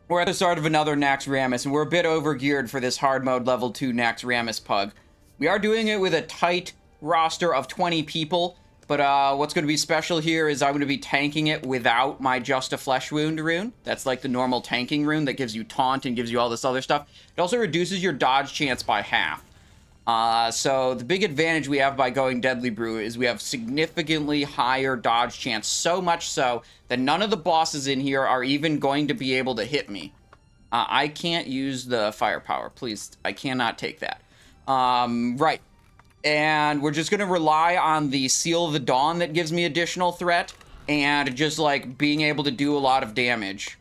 We're at the start of another Naxxramas, and we're a bit overgeared for this hard mode level 2 Naxxramas pug. We are doing it with a tight roster of 20 people, but what's going to be special here is I'm going to be tanking it without my Just a Flesh Wound rune. That's like the normal tanking rune that gives you taunt and gives you all this other stuff. It also reduces your dodge chance by half. So the big advantage we have by going Deadly Brew is we have significantly higher dodge chance, so much so that none of the bosses in here are even going to be able to hit me. I can't use the firepower, please. I cannot take that. Right. And we're just going to rely on the Seal of the Dawn that gives me additional threat, and just like being able to do a lot of damage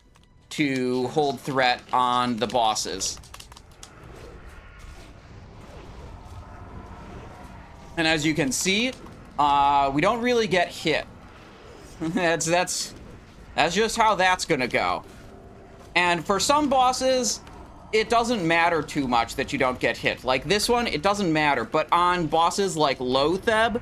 to hold threat on the bosses. And as you can see, we don't really get hit. That's just how that's gonna go. And for some bosses, it doesn't matter too much that you don't get hit. Like this one, it doesn't matter. But on bosses like Loatheb,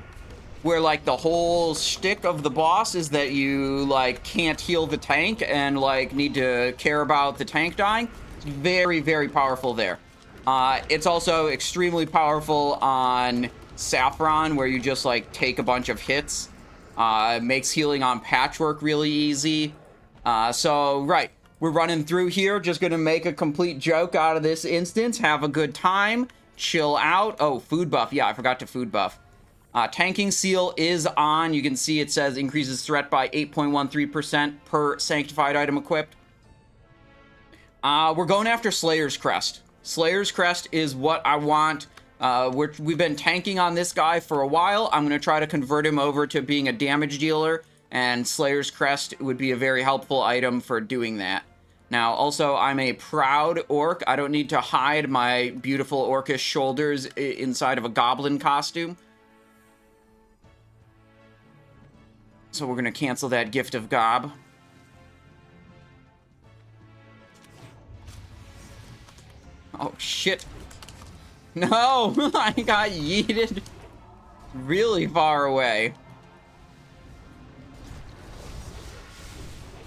where like the whole shtick of the boss is that you like can't heal the tank and like need to care about the tank dying, it's very, very powerful there. It's also extremely powerful on Sapphiron, where you just like take a bunch of hits. It makes healing on Patchwerk really easy. So right, we're running through here, just gonna make a complete joke out of this instance, have a good time, chill out. Oh, food buff. Yeah, I forgot to food buff. Tanking seal is on. You can see it says increases threat by 8.13% per sanctified item equipped. We're going after Slayer's Crest. Slayer's Crest is what I want. We've been tanking on this guy for a while. I'm going to try to convert him over to being a damage dealer, and Slayer's Crest would be a very helpful item for doing that. Now, also, I'm a proud orc. I don't need to hide my beautiful orcish shoulders inside of a goblin costume. So we're going to cancel that Gift of Gob. Oh, shit. No, I got yeeted really far away.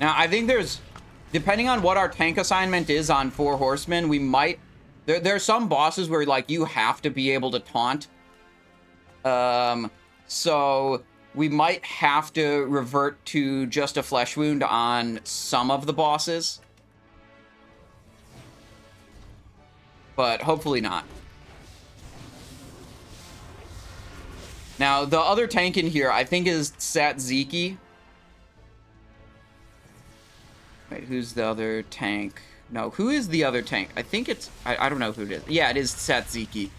Now, I think there's, depending on what our tank assignment is on 4 Horsemen, we might, there are some bosses where, like, you have to be able to taunt. So we might have to revert to Just a Flesh Wound on some of the bosses. But hopefully not. Now, the other tank in here, I think, is Tzatziki. Wait, who's the other tank? No, who is the other tank? I think it's... I don't know who it is. Yeah, it is Tzatziki.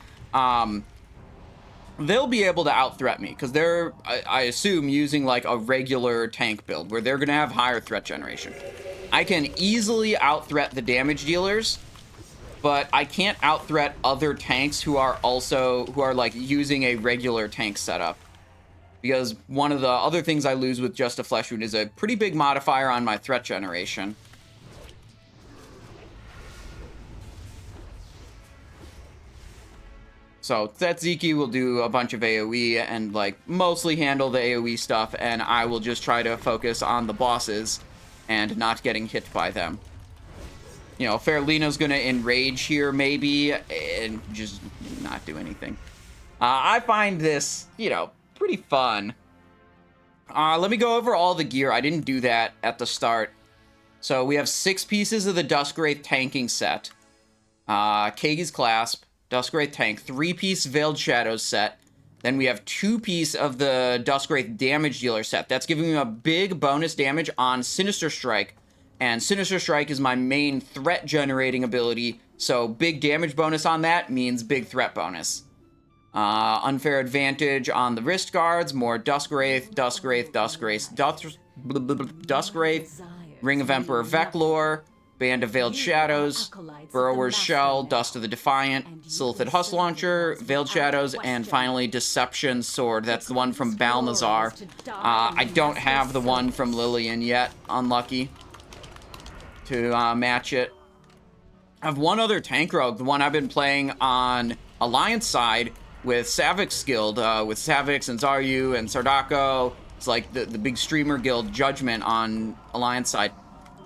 They'll be able to out-threat me, because they're, I assume, using, like, a regular tank build, where they're going to have higher threat generation. I can easily out-threat the damage dealers, but I can't out-threat other tanks who are like using a regular tank setup. Because one of the other things I lose with Just a Flesh Wound is a pretty big modifier on my threat generation. So Tzatziki will do a bunch of AoE and like mostly handle the AoE stuff, and I will just try to focus on the bosses and not getting hit by them. You know, Faerlina's going to enrage here, maybe, and just not do anything. I find this, you know, pretty fun. Let me go over all the gear. I didn't do that at the start. So we have 6 pieces of the Duskwraith tanking set. Kagi's Clasp, Duskwraith tank, 3-piece Veiled Shadows set. Then we have 2-piece of the Duskwraith damage dealer set. That's giving me a big bonus damage on Sinister Strike. And Sinister Strike is my main threat-generating ability, so big damage bonus on that means big threat bonus. Unfair advantage on the wrist guards, more Duskwraith, Ring of Emperor Veclor, Band of Veiled Shadows, Burrower's Shell, Dust of the Defiant, Silithid Husk Launcher, Veiled Shadows, and finally Deception Sword. That's the one from Balnazar. I don't have the one from Lillian yet, unlucky to match it. I have one other tank rogue, the one I've been playing on Alliance side with Savik's guild, with Savix and Zaryu and Sardako. It's like the big streamer guild Judgment on Alliance side.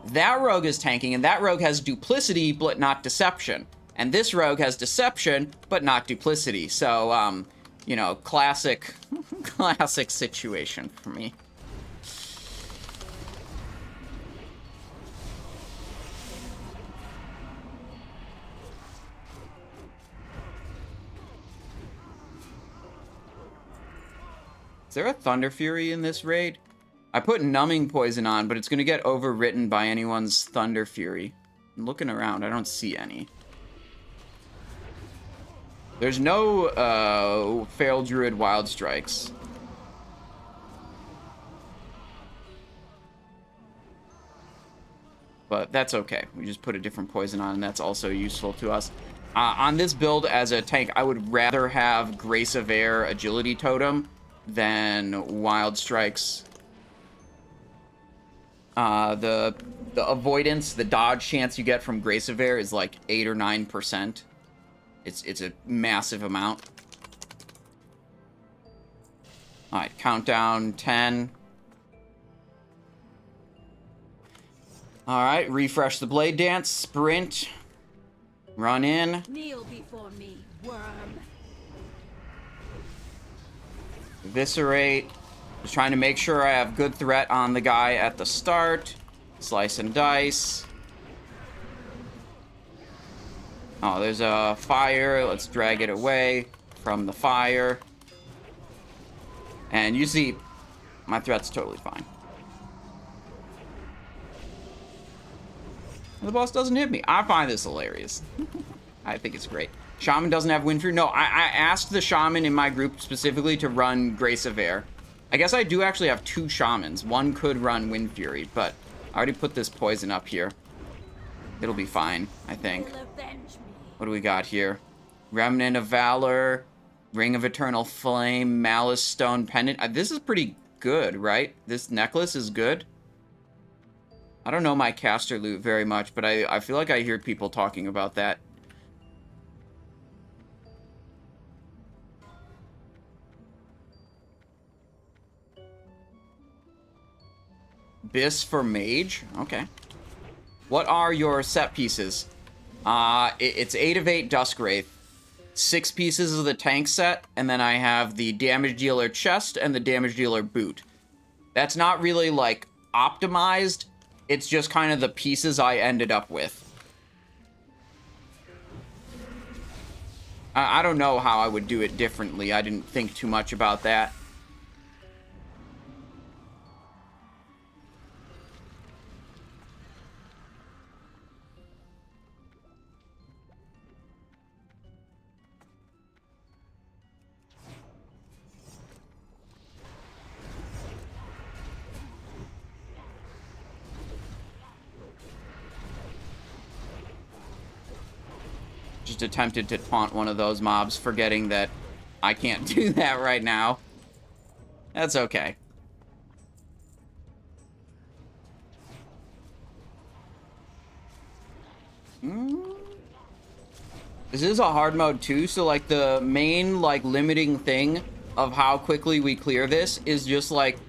That rogue is tanking, and that rogue has duplicity, but not deception. And this rogue has deception, but not duplicity. So, you know, classic, classic situation for me. Is there a Thunder Fury in this raid? I put Numbing Poison on, but it's going to get overwritten by anyone's Thunder Fury. I'm looking around. I don't see any. There's no Feral Druid Wild Strikes. But that's okay. We just put a different poison on, and that's also useful to us. On this build as a tank, I would rather have Grace of Air Agility Totem than Wild Strikes. The avoidance, the dodge chance you get from Grace of Air is like 8 or 9%. It's a massive amount. Alright, countdown 10. Alright, refresh the Blade Dance, sprint, run in. Kneel before me, worm. Eviscerate. Just trying to make sure I have good threat on the guy at the start. Slice and dice. Oh, there's a fire. Let's drag it away from the fire. And you see, my threat's totally fine. The boss doesn't hit me. I find this hilarious. I think it's great. Shaman doesn't have Wind Fury. No, I asked the Shaman in my group specifically to run Grace of Air. I guess I do actually have 2 Shamans. One could run Wind Fury, but I already put this poison up here. It'll be fine, I think. What do we got here? Remnant of Valor, Ring of Eternal Flame, Malice Stone Pendant. This is pretty good, right? This necklace is good. I don't know my caster loot very much, but I feel like I hear people talking about that. BIS for Mage? Okay. What are your set pieces? It's 8 of 8 Duskwraith, 6 pieces of the tank set, and then I have the damage dealer chest and the damage dealer boot. That's not really, like, optimized. It's just kind of the pieces I ended up with. I don't know how I would do it differently. I didn't think too much about that. Just attempted to taunt one of those mobs, forgetting that I can't do that right now. That's okay. This is a hard mode too, so like the main like limiting thing of how quickly we clear this is just like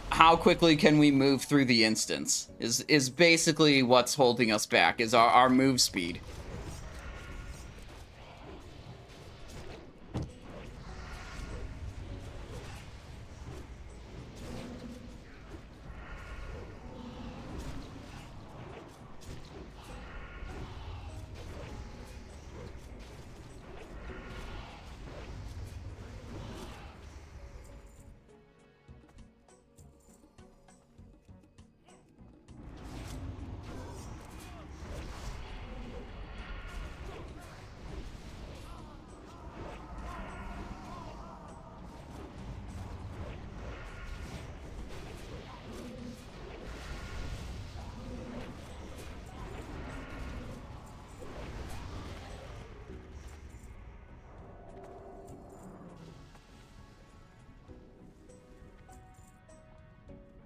how quickly can we move through the instance is basically what's holding us back, is our move speed.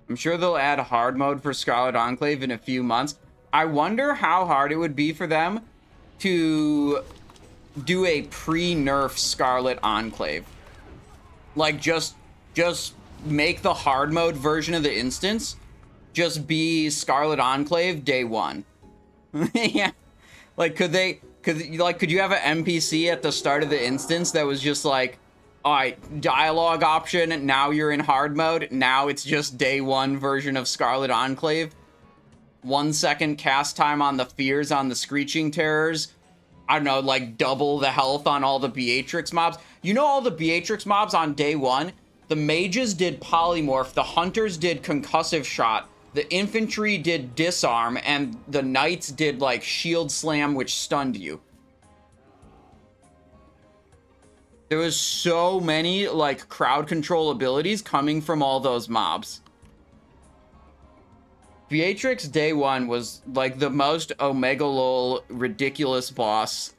I'm sure they'll add hard mode for Scarlet Enclave in a few months. I wonder how hard it would be for them to do a pre-nerf Scarlet Enclave. Like, just make the hard mode version of the instance just be Scarlet Enclave day one. Yeah. Like, could you have an NPC at the start of the instance that was just like, all right, dialogue option, now you're in hard mode, now it's just day one version of Scarlet Enclave. 1 second cast time on the fears on the Screeching Terrors. I don't know, like double the health on all the Beatrix mobs. You know, all the Beatrix mobs on day one, the mages did polymorph, the hunters did concussive shot, the infantry did disarm, and the knights did like shield slam, which stunned you. There was so many like crowd control abilities coming from all those mobs. Beatrix day one was like the most Omega lol ridiculous boss.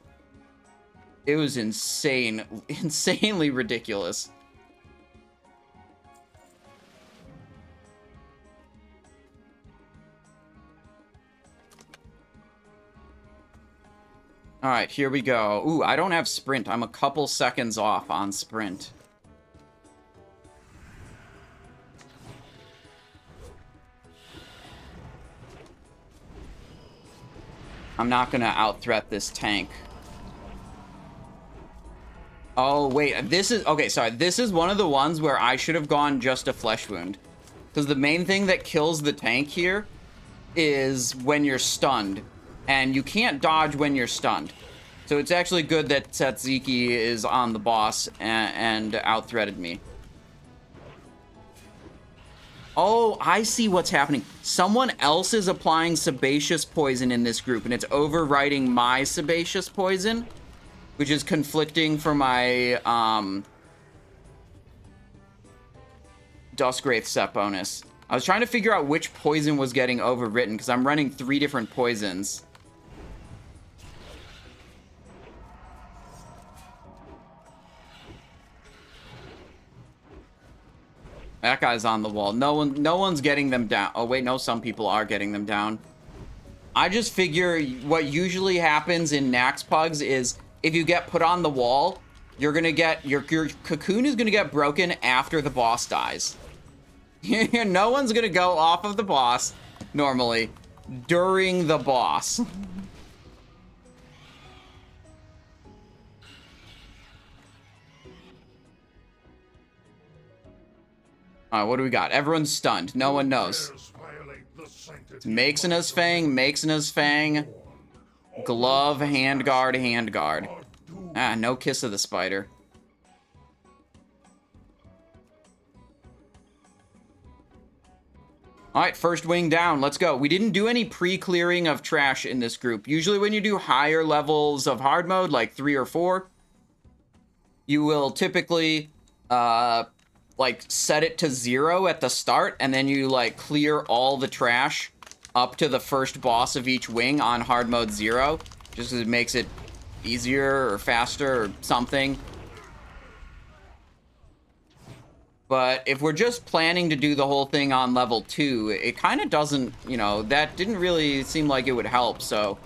It was insane, insanely ridiculous. All right, here we go. Ooh, I don't have sprint. I'm a couple seconds off on sprint. I'm not gonna out-threat this tank. Oh, wait, this is... Okay, sorry. This is one of the ones where I should have gone just a flesh wound. Because the main thing that kills the tank here is when you're stunned. And you can't dodge when you're stunned. So it's actually good that Tzatziki is on the boss and out-threaded me. Oh, I see what's happening. Someone else is applying sebaceous poison in this group, and it's overriding my sebaceous poison, which is conflicting for my Duskwraith set bonus. I was trying to figure out which poison was getting overwritten, because I'm running 3 different poisons. That guy's on the wall. No one's getting them down. Oh, wait, no, some people are getting them down. I just figure what usually happens in Nax Pugs is if you get put on the wall, you're gonna get... Your cocoon is gonna get broken after the boss dies. No one's gonna go off of the boss, normally, during the boss. Alright, what do we got? Everyone's stunned. No one knows. It's Maexxna's Fang, Maexxna's Fang. Glove, handguard, handguard. Ah, no Kiss of the Spider. Alright, first wing down. Let's go. We didn't do any pre-clearing of trash in this group. Usually when you do higher levels of hard mode, like 3 or 4, you will typically, like, set it to 0 at the start, and then you, like, clear all the trash up to the first boss of each wing on hard mode 0, just because it makes it easier or faster or something. But if we're just planning to do the whole thing on level 2, it kind of doesn't, you know, that didn't really seem like it would help, so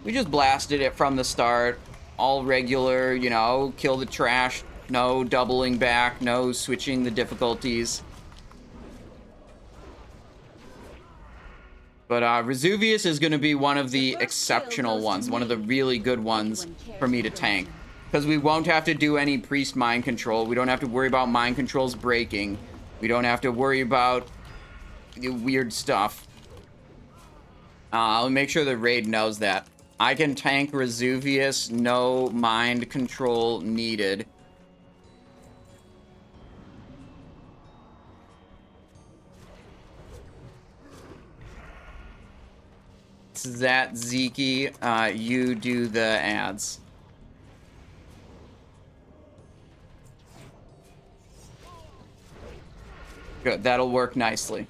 we just blasted it from the start, all regular, you know, kill the trash. No doubling back, no switching the difficulties. But Razuvious is going to be one of the exceptional ones, one of the really good ones for me to tank. Because we won't have to do any priest mind control. We don't have to worry about mind controls breaking. We don't have to worry about weird stuff. I'll make sure the raid knows that. I can tank Razuvious, no mind control needed. That Zeke, you do the ads. Good, that'll work nicely.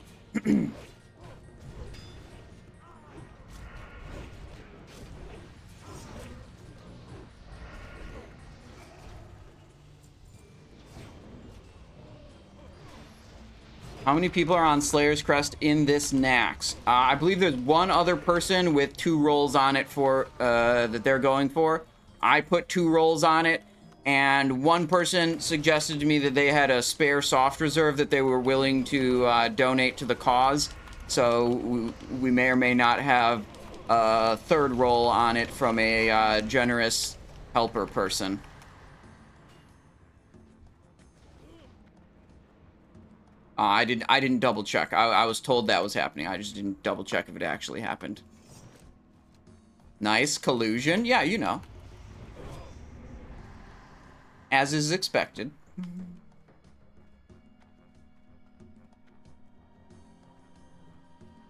How many people are on Slayer's Crest in this Nax? I believe there's one other person with 2 rolls on it for that they're going for. I put 2 rolls on it, and one person suggested to me that they had a spare soft reserve that they were willing to donate to the cause. So we may or may not have a third roll on it from a generous helper person. I didn't double check. I was told that was happening. I just didn't double check if it actually happened. Nice collusion. Yeah, you know. As is expected.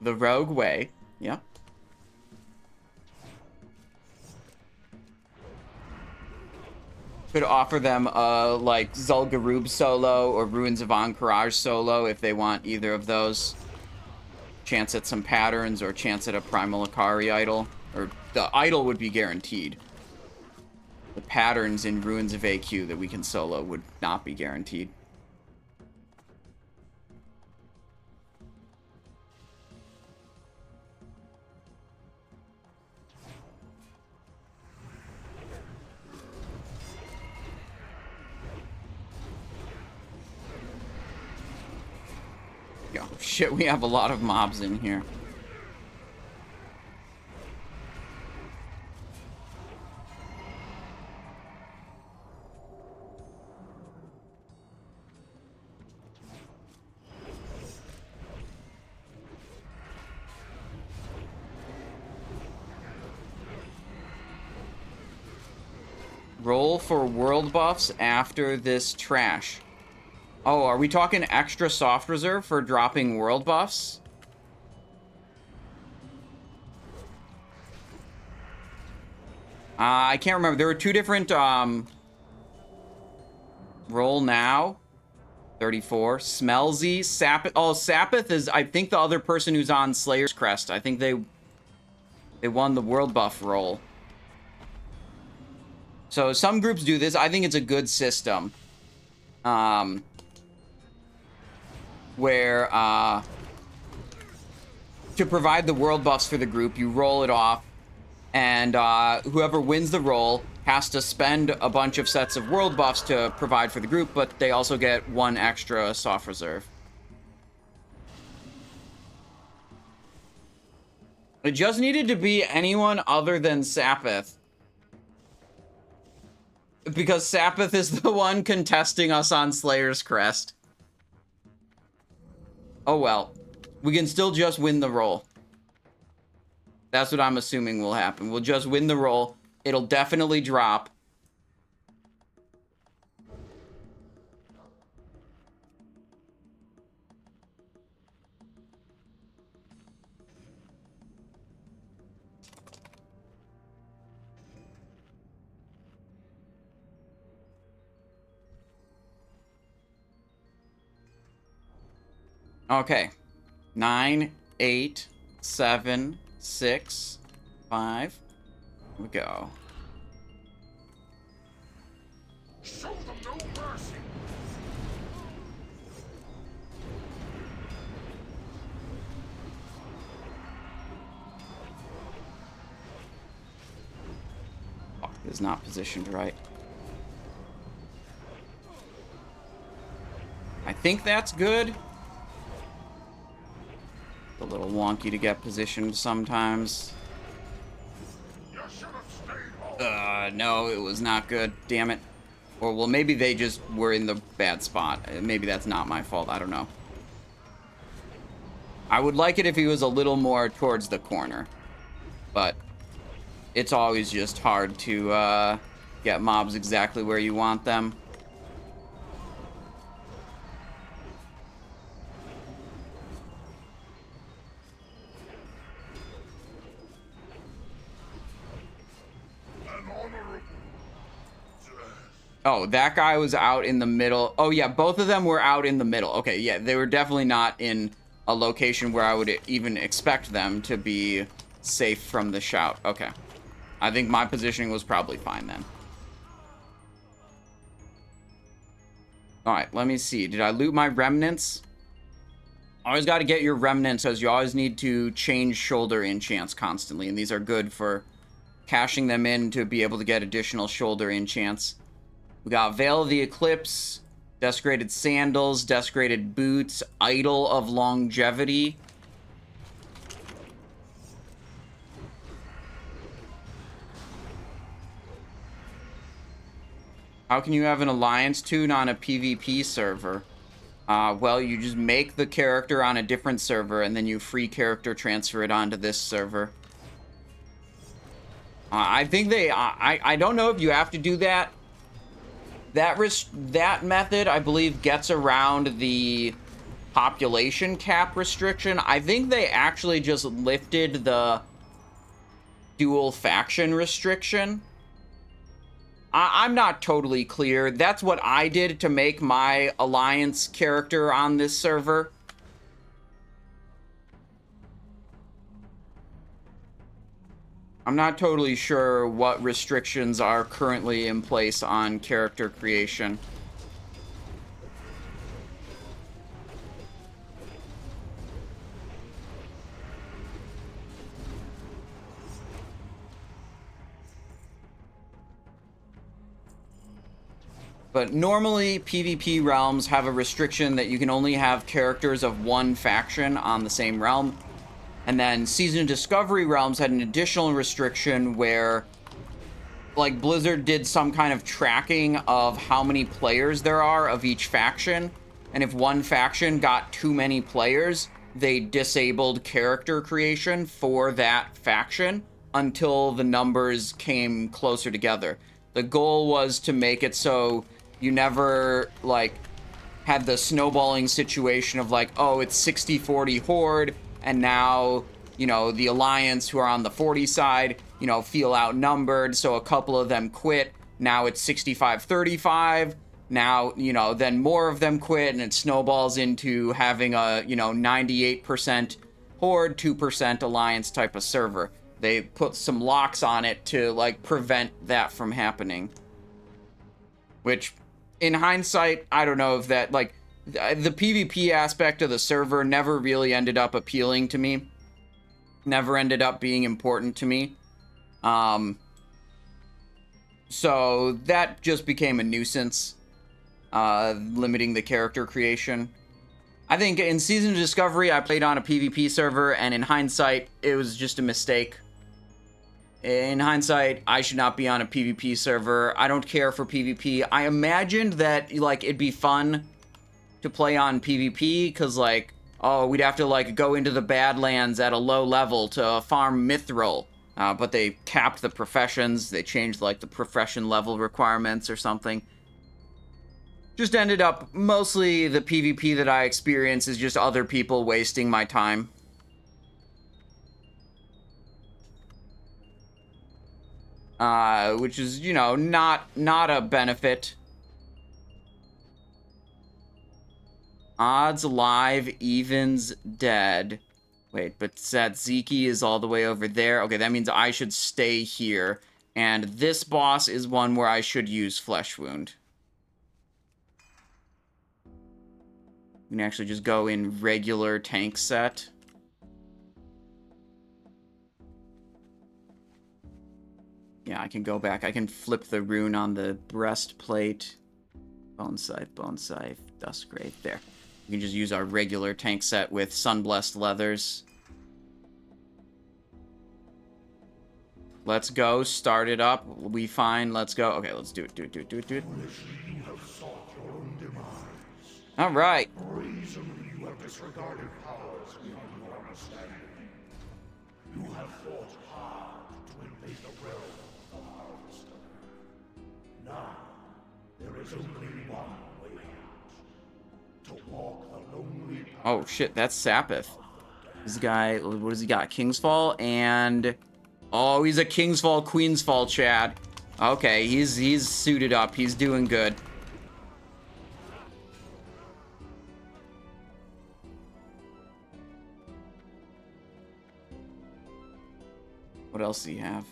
The rogue way. Yep. Could offer them like Zul'Gurub solo or Ruins of Ahn'Qiraj solo if they want either of those. Chance at some patterns or chance at a Primal Akari idol. Or the idol would be guaranteed. The patterns in Ruins of AQ that we can solo would not be guaranteed. Yo, shit, we have a lot of mobs in here. Roll for world buffs after this trash. Oh, are we talking extra soft reserve for dropping world buffs? I can't remember. There were two different, roll now. 34. Smelzy. Sappith. Oh, Sappith is, I think, the other person who's on Slayer's Crest. I think they won the world buff roll. So some groups do this. I think it's a good system. Where, to provide the world buffs for the group, you roll it off, and whoever wins the roll has to spend a bunch of sets of world buffs to provide for the group, but they also get one extra soft reserve. It just needed to be anyone other than Sappith. Because Sappith is the one contesting us on Slayer's Crest. Oh well. We can still just win the roll. That's what I'm assuming will happen. We'll just win the roll. It'll definitely drop. Okay. 9, 8, 7, 6, 5. Here we go. Show them no mercy. Oh, it is not positioned right. I think that's good. A little wonky to get positioned sometimes. No, it was not good. Damn it. Or, well, maybe they just were in the bad spot. Maybe that's not my fault. I don't know. I would like it if he was a little more towards the corner. But it's always just hard to get mobs exactly where you want them. Oh, that guy was out in the middle. Oh, yeah, both of them were out in the middle. Okay, yeah, they were definitely not in a location where I would even expect them to be safe from the shout. Okay. I think my positioning was probably fine then. Alright, let me see. Did I loot my remnants? Always got to get your remnants, as you always need to change shoulder enchants constantly, and these are good for cashing them in to be able to get additional shoulder enchants. We got Veil of the Eclipse, Desecrated Sandals, Desecrated Boots, Idol of Longevity. How can you have an alliance tune on a PvP server? Well, you just make the character on a different server, and then you free character transfer it onto this server. I think they... I don't know if you have to do that. That method, I believe, gets around the population cap restriction. I think they actually just lifted the dual faction restriction. I'm not totally clear. That's what I did to make my alliance character on this server. I'm not totally sure what restrictions are currently in place on character creation. But normally, PvP realms have a restriction that you can only have characters of one faction on the same realm. And then Season Discovery realms had an additional restriction where, like, Blizzard did some kind of tracking of how many players there are of each faction. And if one faction got too many players, they disabled character creation for that faction until the numbers came closer together. The goal was to make it so you never, like, had the snowballing situation of, like, oh, it's 60-40 Horde, and now, you know, the Alliance, who are on the 40 side, you know, feel outnumbered, so a couple of them quit. Now it's 65-35. Now, you know, then more of them quit, and it snowballs into having a, you know, 98% Horde, 2% Alliance type of server. They put some locks on it to, like, prevent that from happening. Which, in hindsight, I don't know if that, like, the PvP aspect of the server never really ended up appealing to me. Never ended up being important to me. So that just became a nuisance, limiting the character creation. I think in Season of Discovery, I played on a PvP server, and in hindsight, it was just a mistake. In hindsight, I should not be on a PvP server. I don't care for PvP. I imagined that, like, it'd be fun to play on PvP, because, like, oh, we'd have to, like, go into the Badlands at a low level to farm Mithril. But they capped the professions. They changed, like, the profession level requirements or something. Just ended up, mostly the PvP that I experience is just other people wasting my time. Which is, you know, not a benefit. Odds alive, evens dead. Wait, but Tzatziki is all the way over there. Okay, that means I should stay here. And this boss is one where I should use Flesh Wound. We can actually just go in regular tank set. Yeah, I can go back. I can flip the rune on the breastplate. Bone Scythe, Duskgrave. There. We can just use our regular tank set with Sunblessed Leathers. Let's go. Start it up. We fine. Let's go. Okay, let's do it. All right. Reason you have disregarded powers beyond your understanding. You have fought hard to invade the realm of the Harvester. Now, there is only one way out. To walk the lonely path. Oh shit, that's Sappith. This guy, what does he got? Kingsfall and... Oh, he's a Kingsfall, Queensfall, Chad. Okay, he's suited up. He's doing good. What else does he have?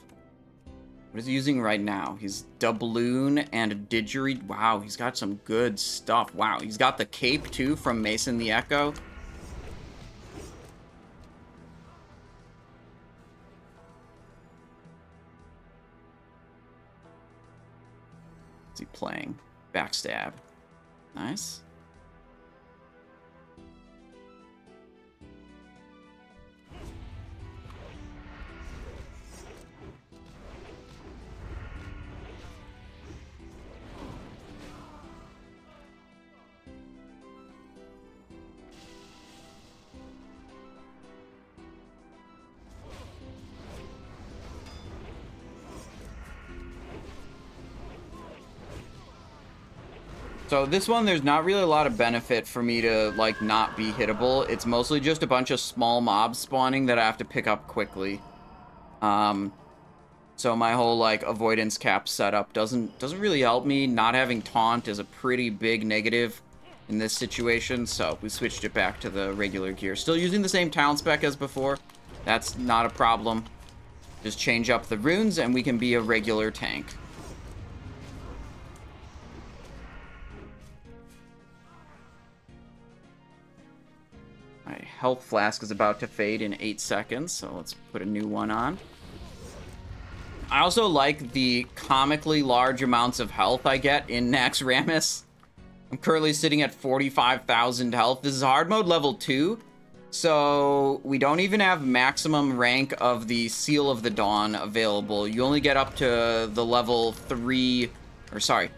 What is he using right now? He's Doubloon and a Didgeridoo. Wow, he's got some good stuff. Wow, he's got the cape, too, from Mason the Echo. What's he playing? Backstab. Nice. So this one, there's not really a lot of benefit for me to, like, not be hittable. It's mostly just a bunch of small mobs spawning that I have to pick up quickly. So my whole, like, avoidance cap setup doesn't really help me. Not having taunt is a pretty big negative in this situation, so we switched it back to the regular gear. Still using the same talent spec as before. That's not a problem. Just change up the runes and we can be a regular tank. My health flask is about to fade in 8 seconds, so let's put a new one on. I also like the comically large amounts of health I get in Naxxramas. I'm currently sitting at 45,000 health. This is hard mode level 2, so we don't even have maximum rank of the Seal of the Dawn available. You only get up to the level 3, or sorry,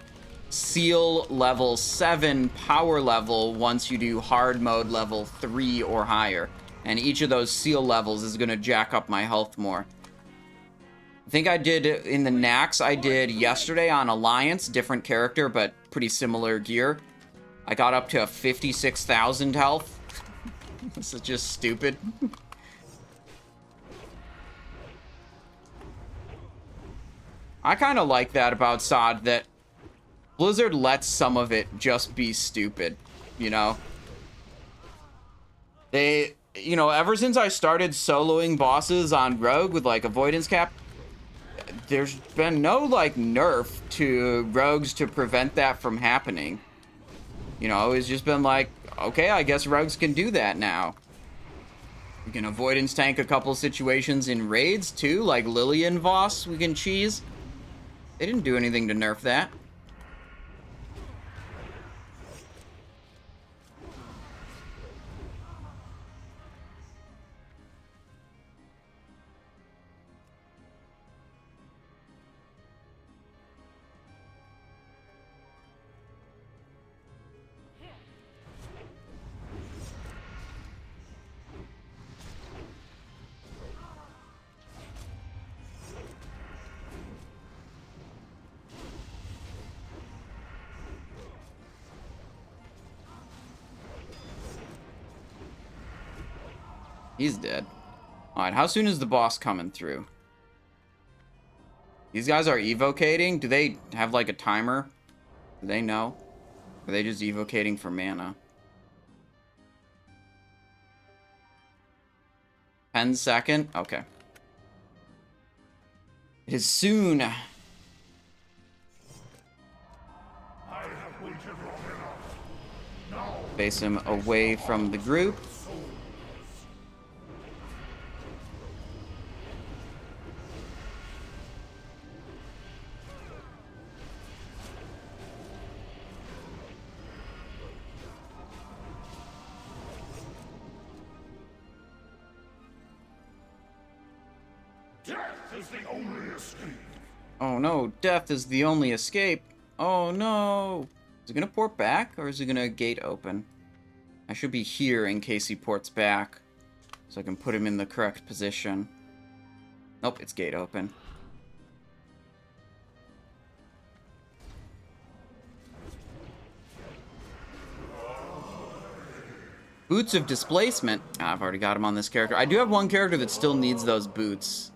Seal level 7 power level once you do hard mode level 3 or higher. And each of those Seal levels is going to jack up my health more. I think I did in the Nax, I did yesterday on Alliance, different character, but pretty similar gear. I got up to 56,000 health. This is just stupid. I kind of like that about SOD, that Blizzard lets some of it just be stupid, you know? They, you know, ever since I started soloing bosses on Rogue with, like, avoidance cap, there's been no, like, nerf to rogues to prevent that from happening. You know, it's just been like, okay, I guess rogues can do that now. We can avoidance tank a couple situations in raids, too, like Lillian Voss we can cheese. They didn't do anything to nerf that. He's dead. Alright, how soon is the boss coming through? These guys are evocating? Do they have, like, a timer? Do they know? Or are they just evocating for mana? 10 second? Okay. It is soon. I have waited long enough. Now Face him away from the group. death is the only escape. Oh no, death is the only escape. Oh no. Is it gonna port back or is it gonna gate open? I should be here in case he ports back, so I can put him in the correct position. Nope, it's gate open. Boots of Displacement. I've already got him on this character. I do have one character that still needs those boots.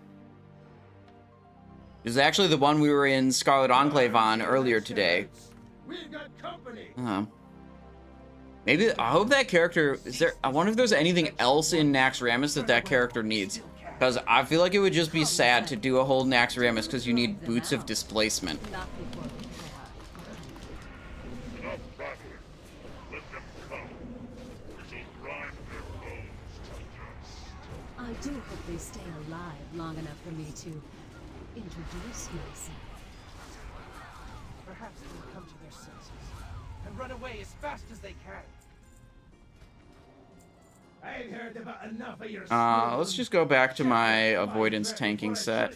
This is actually the one we were in Scarlet Enclave on earlier today. We've got company. Maybe, I hope that character, I wonder if there's anything else in Naxxramas that character needs. Because I feel like it would just be sad to do a whole Naxxramas because you need Boots of Displacement. Not before we try. Enough battling. Let them come. We shall grind their bones to dust. I do hope they stay alive long enough for me to introduce myself. Perhaps they will come to their senses and run away as fast as they can. I've heard about enough of your Let's just go back to my avoidance tanking set.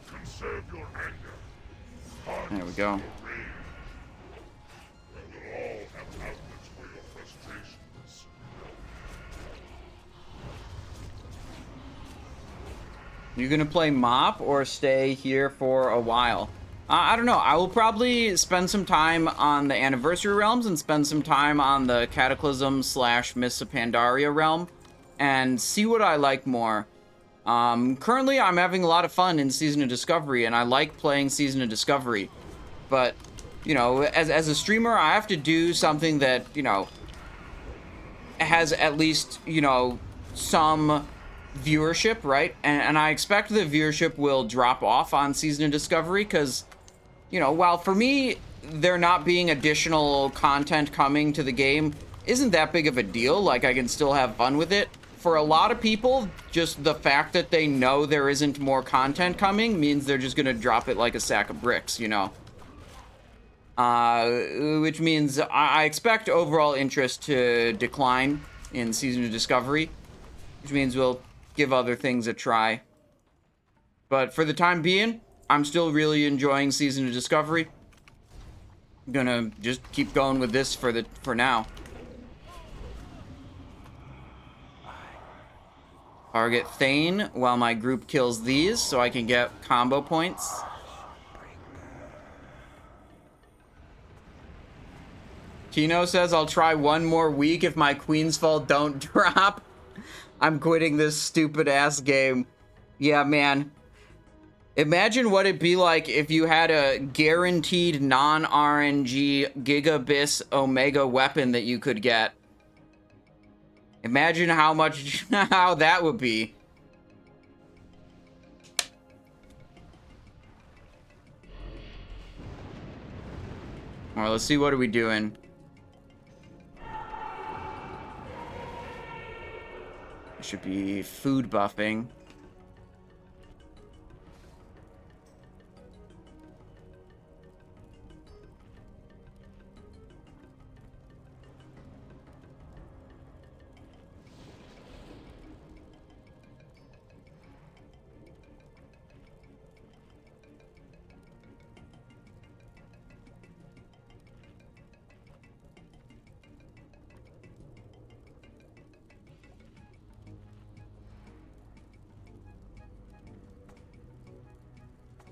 Conserve your anger. There we go. We will all have outlets for your frustrations. You gonna play Mop or stay here for a while? I don't know. I will probably spend some time on the Anniversary Realms and spend some time on the Cataclysm / Mists of Pandaria realm and see what I like more. Currently, I'm having a lot of fun in Season of Discovery, and I like playing Season of Discovery. But, you know, as a streamer, I have to do something that, you know, has at least, you know, some viewership, right? And I expect the viewership will drop off on Season of Discovery because, you know, while for me, there not being additional content coming to the game isn't that big of a deal. Like, I can still have fun with it. For a lot of people, just the fact that they know there isn't more content coming means they're just gonna drop it like a sack of bricks, you know? Which means I expect overall interest to decline in Season of Discovery, which means we'll give other things a try. But for the time being, I'm still really enjoying Season of Discovery. I'm gonna just keep going with this for now. Target Thane while my group kills these so I can get combo points. Kino says I'll try one more week if my Queen's Fall don't drop. I'm quitting this stupid ass game. Yeah, man. Imagine what it'd be like if you had a guaranteed non-RNG Gigabis Omega weapon that you could get. Imagine how that would be. All right, let's see, what are we doing? It should be food buffing.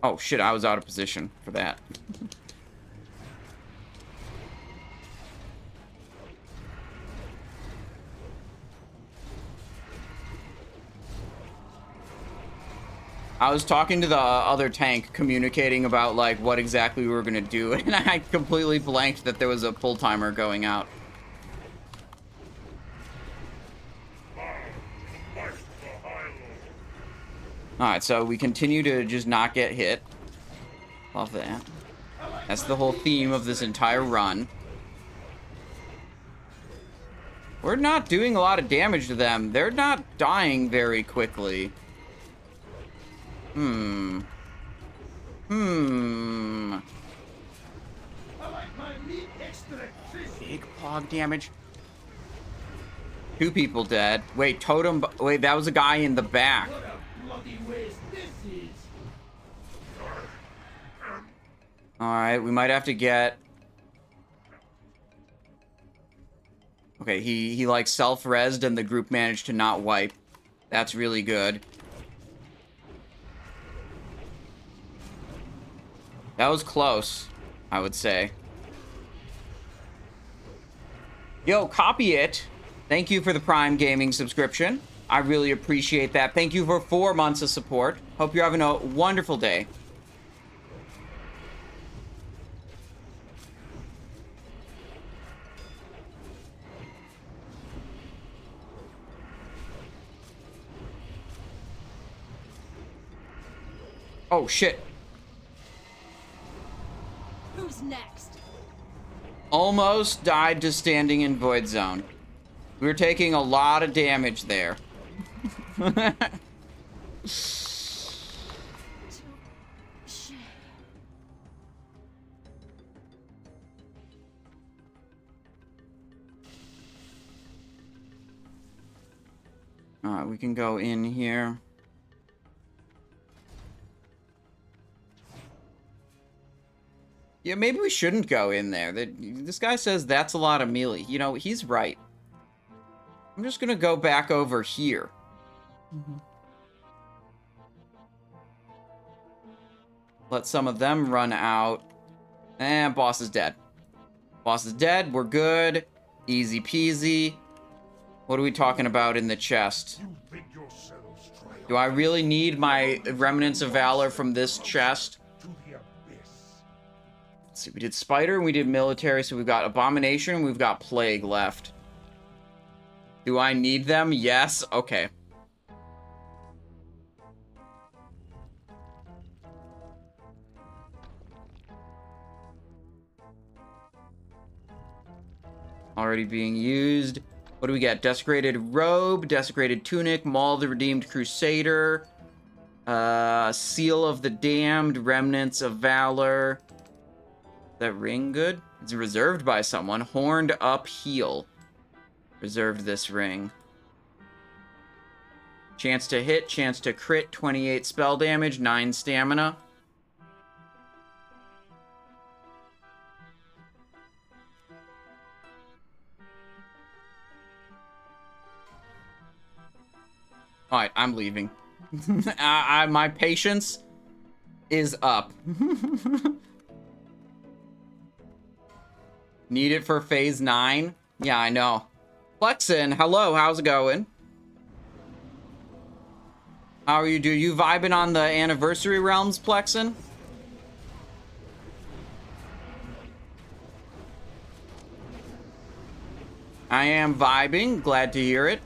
Oh shit, I was out of position for that. I was talking to the other tank, communicating about like what exactly we were gonna do, and I completely blanked that there was a pull timer going out. Alright, so we continue to just not get hit. Love that. That's the whole theme of this entire run. We're not doing a lot of damage to them. They're not dying very quickly. Big pog damage. 2 people dead. Wait, totem... Wait, that was a guy in the back. Alright, we might have to get... Okay, he like self-rezzed and the group managed to not wipe. That's really good. That was close, I would say. Yo, copy it. Thank you for the Prime Gaming subscription. I really appreciate that. Thank you for 4 months of support. Hope you're having a wonderful day. Oh, shit. Who's next? Almost died to standing in Void Zone. We were taking a lot of damage there. Alright, we can go in here. Yeah, maybe we shouldn't go in there. This guy says that's a lot of melee. You know, he's right. I'm just gonna go back over here. Let some of them run out. And boss is dead. Boss is dead. We're good. Easy peasy. What are we talking about in the chest? You think yourselves triumphant Do I really need my Remnants of Valor from this chest? to the abyss. Let's see, we did Spider and we did Military, so we've got Abomination and we've got Plague left. Do I need them? Yes. Okay. Already being used. What do we get? Desecrated Robe, Desecrated Tunic, Maul of the Redeemed Crusader, Seal of the Damned, Remnants of Valor. Is that ring good? It's reserved by someone. Horned Up Heal. Reserved this ring. Chance to hit, chance to crit, 28 spell damage, 9 stamina. Alright, I'm leaving. My patience is up. Need it for phase 9? Yeah, I know. Flexin, hello, how's it going? How are you, dude? You vibing on the Anniversary Realms, Plexin? I am vibing, glad to hear it.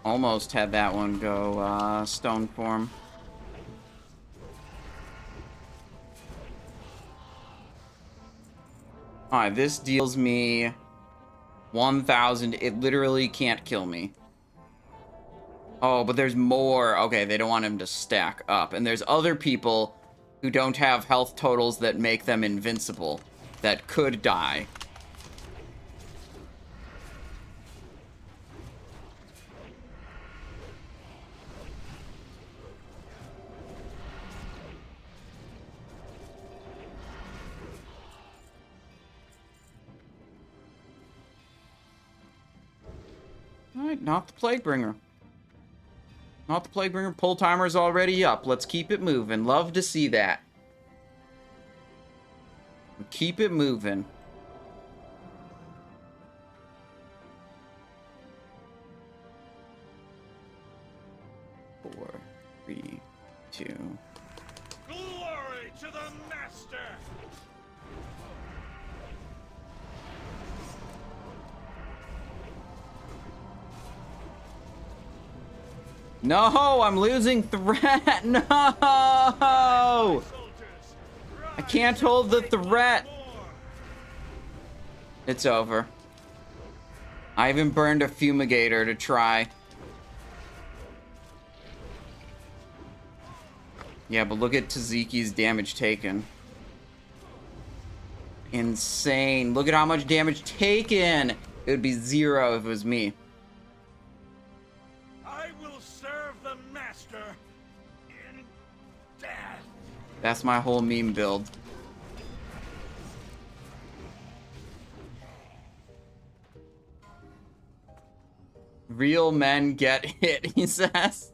Almost had that one go stone form. Alright, this deals me 1,000. It literally can't kill me. Oh, but there's more. Okay, they don't want him to stack up. And there's other people who don't have health totals that make them invincible that could die. Alright, not the Plaguebringer. Not the Plaguebringer. Pull timer's already up. Let's keep it moving. Love to see that. Keep it moving. Four, 3, 2. Glory to the Master! No, I'm losing threat. No! I can't hold the threat. It's over. I even burned a fumigator to try. Yeah, but look at Taziki's damage taken. Insane. Look at how much damage taken. It would be 0 if it was me. I will serve the Master in death. That's my whole meme build. Real men get hit, he says.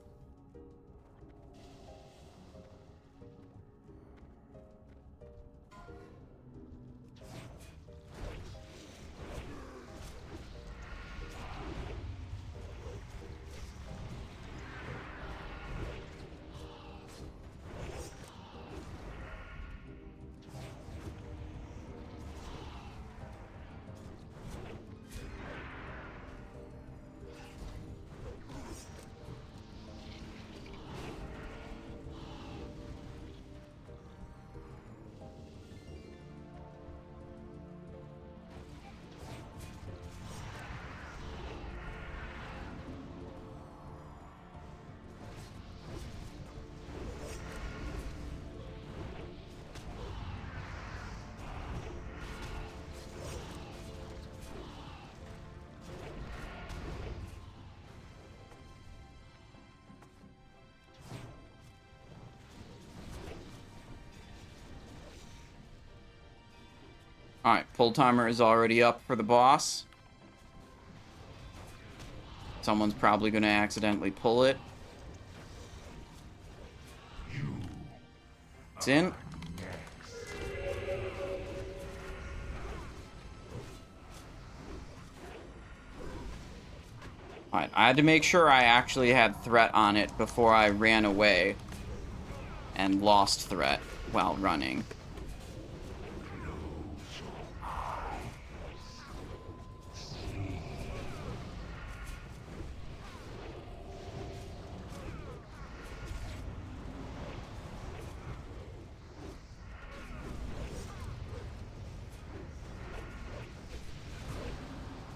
Alright, pull timer is already up for the boss. Someone's probably going to accidentally pull it. It's in. Alright, I had to make sure I actually had threat on it before I ran away and lost threat while running.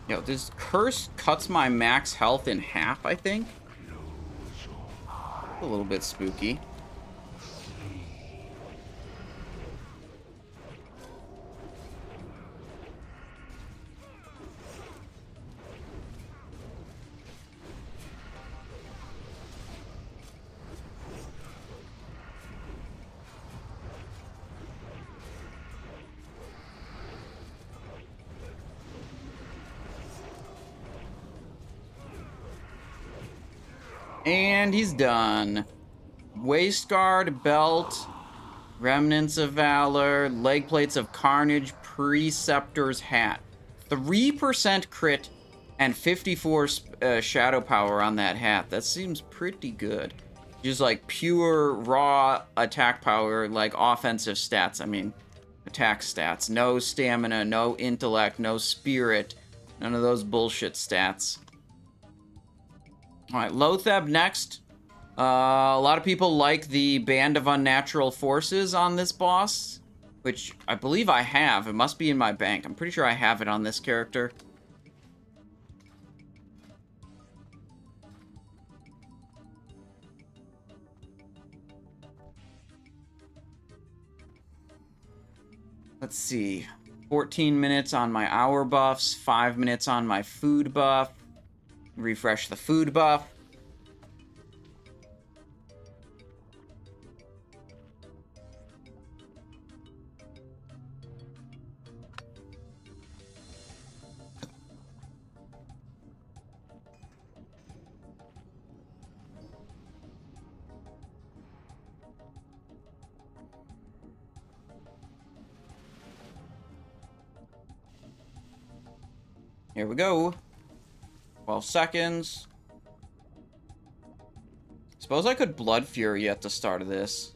Yo, this curse cuts my max health in half, I think. A little bit spooky. And he's done. Waistguard, belt, remnants of valor, leg plates of carnage, preceptor's hat. 3% crit and 54 shadow power on that hat. That seems pretty good. Just like pure raw attack power, like offensive stats. I mean, attack stats. No stamina, no intellect, no spirit. None of those bullshit stats. Alright, Loatheb next. A lot of people like the Band of Unnatural Forces on this boss, which I believe I have. It must be in my bank. I'm pretty sure I have it on this character. Let's see. 14 minutes on my hour buffs, 5 minutes on my food buff. Refresh the food buff. Here we go. 12 seconds. Suppose I could Blood Fury at the start of this.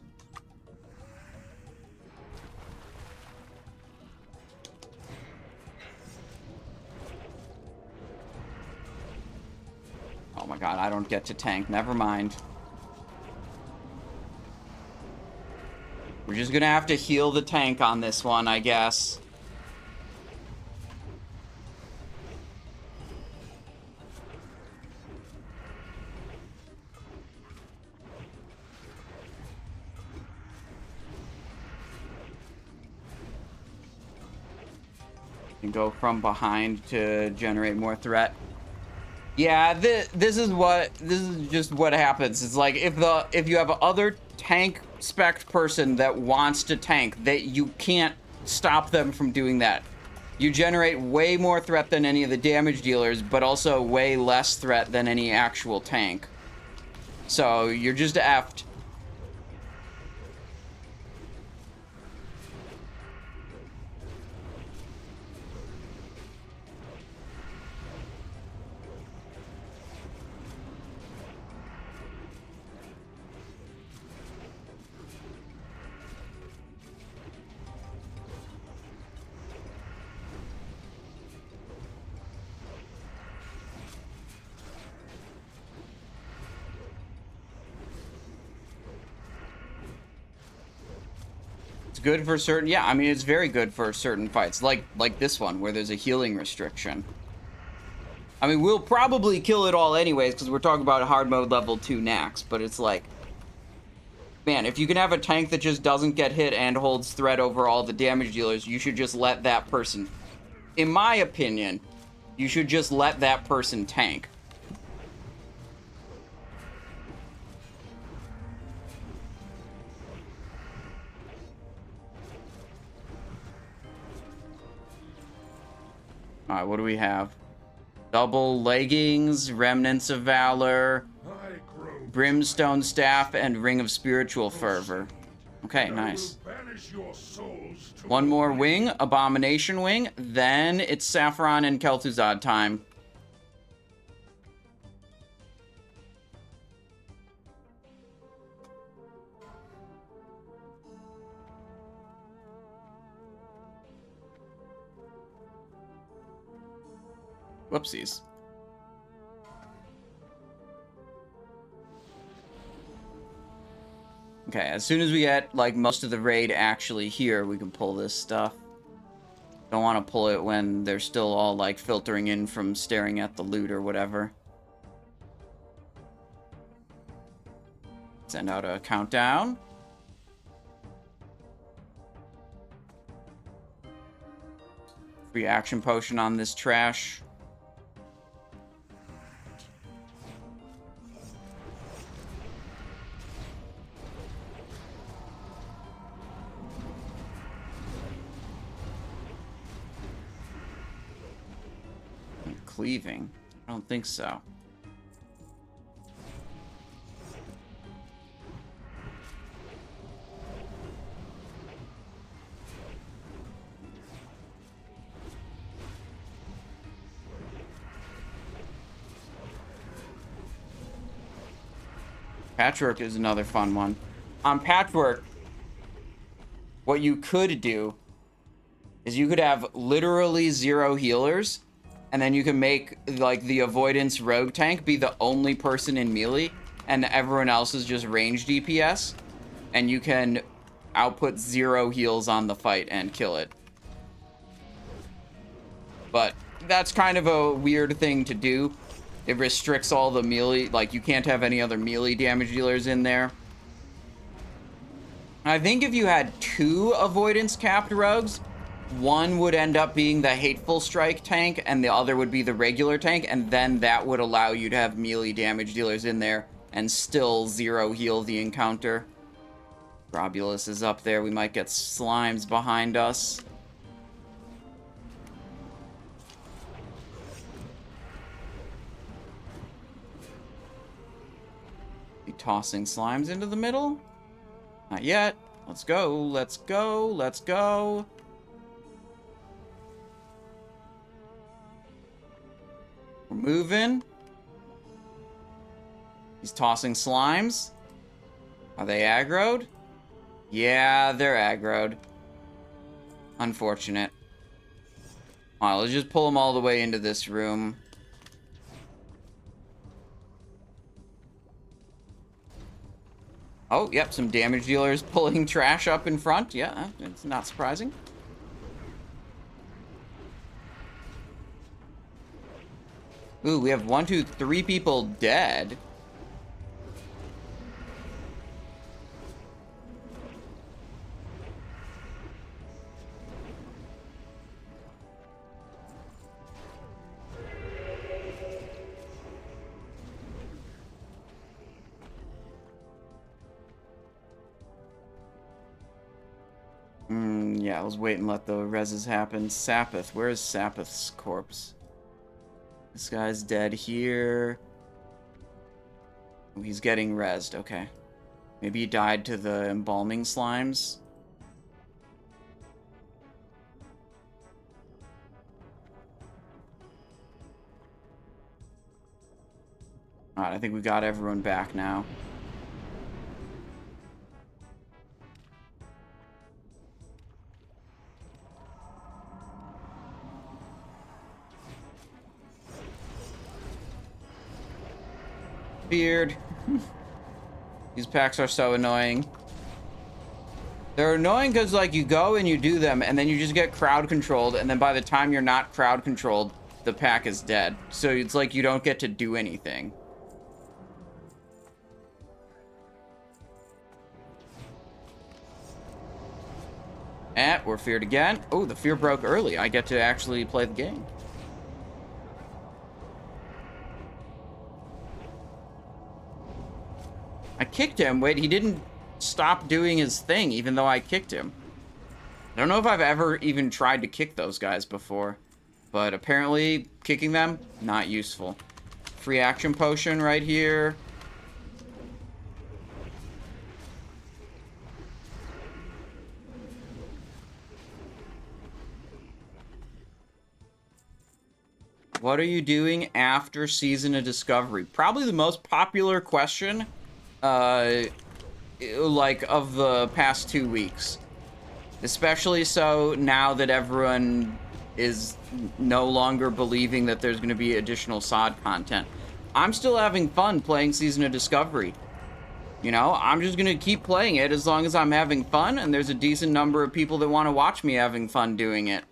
Oh my god, I don't get to tank. Never mind. We're just gonna have to heal the tank on this one, I guess. Go from behind to generate more threat. Yeah, this is just what happens. It's like if you have other tank spec person that wants to tank, that you can't stop them from doing that. You generate way more threat than any of the damage dealers, but also way less threat than any actual tank. So you're just effed. Good for certain, yeah, I mean, it's very good for certain fights, like this one, where there's a healing restriction. I mean, we'll probably kill it all anyways, because we're talking about a hard mode level 2 Naxx, but it's like, man, if you can have a tank that just doesn't get hit and holds threat over all the damage dealers, you should just let that person, in my opinion, you should just let that person tank. Alright, what do we have? Double leggings, remnants of valor, brimstone staff, and ring of spiritual fervor. Okay, nice. One more wing, abomination wing, then it's Sapphiron and Kel'Thuzad time. Whoopsies. Okay, as soon as we get, like, most of the raid actually here, we can pull this stuff. Don't want to pull it when they're still all, like, filtering in from staring at the loot or whatever. Send out a countdown. Free action potion on this trash. Cleaving? I don't think so. Patchwerk is another fun one. On Patchwerk, what you could do is you could have literally 0 healers, and then you can make, like, the avoidance rogue tank be the only person in melee, and everyone else is just range DPS, and you can output 0 heals on the fight and kill it. But that's kind of a weird thing to do. It restricts all the melee, like, you can't have any other melee damage dealers in there. I think if you had 2 avoidance capped rogues, one would end up being the Hateful Strike tank, and the other would be the regular tank, and then that would allow you to have melee damage dealers in there and still 0 heal the encounter. Grobbulus is up there. We might get slimes behind us. Be tossing slimes into the middle? Not yet. Let's go, let's go, let's go. We're moving. He's tossing slimes. Are they aggroed? Yeah, they're aggroed. Unfortunate. Alright, let's just pull them all the way into this room. Oh, yep, some damage dealers pulling trash up in front. Yeah, it's not surprising. Ooh, we have 1, 2, 3 people dead. Yeah, let's wait and let the reses happen. Sappith, where is Sappith's corpse? This guy's dead here. Oh, he's getting rezzed, okay. Maybe he died to the embalming slimes. Alright, I think we got everyone back now. Beard. These packs are so annoying. They're annoying because, like, you go and you do them, and then you just get crowd controlled, and then by the time you're not crowd controlled, the pack is dead. So it's like you don't get to do anything. And we're feared again. Oh, the fear broke early. I get to actually play the game. I kicked him. Wait, he didn't stop doing his thing, even though I kicked him. I don't know if I've ever even tried to kick those guys before. But apparently, kicking them, not useful. Free action potion right here. What are you doing after Season of Discovery? Probably the most popular question, like, of the past 2 weeks. Especially so now that everyone is no longer believing that there's going to be additional SOD content. I'm still having fun playing Season of Discovery. You know, I'm just going to keep playing it as long as I'm having fun, and there's a decent number of people that want to watch me having fun doing it.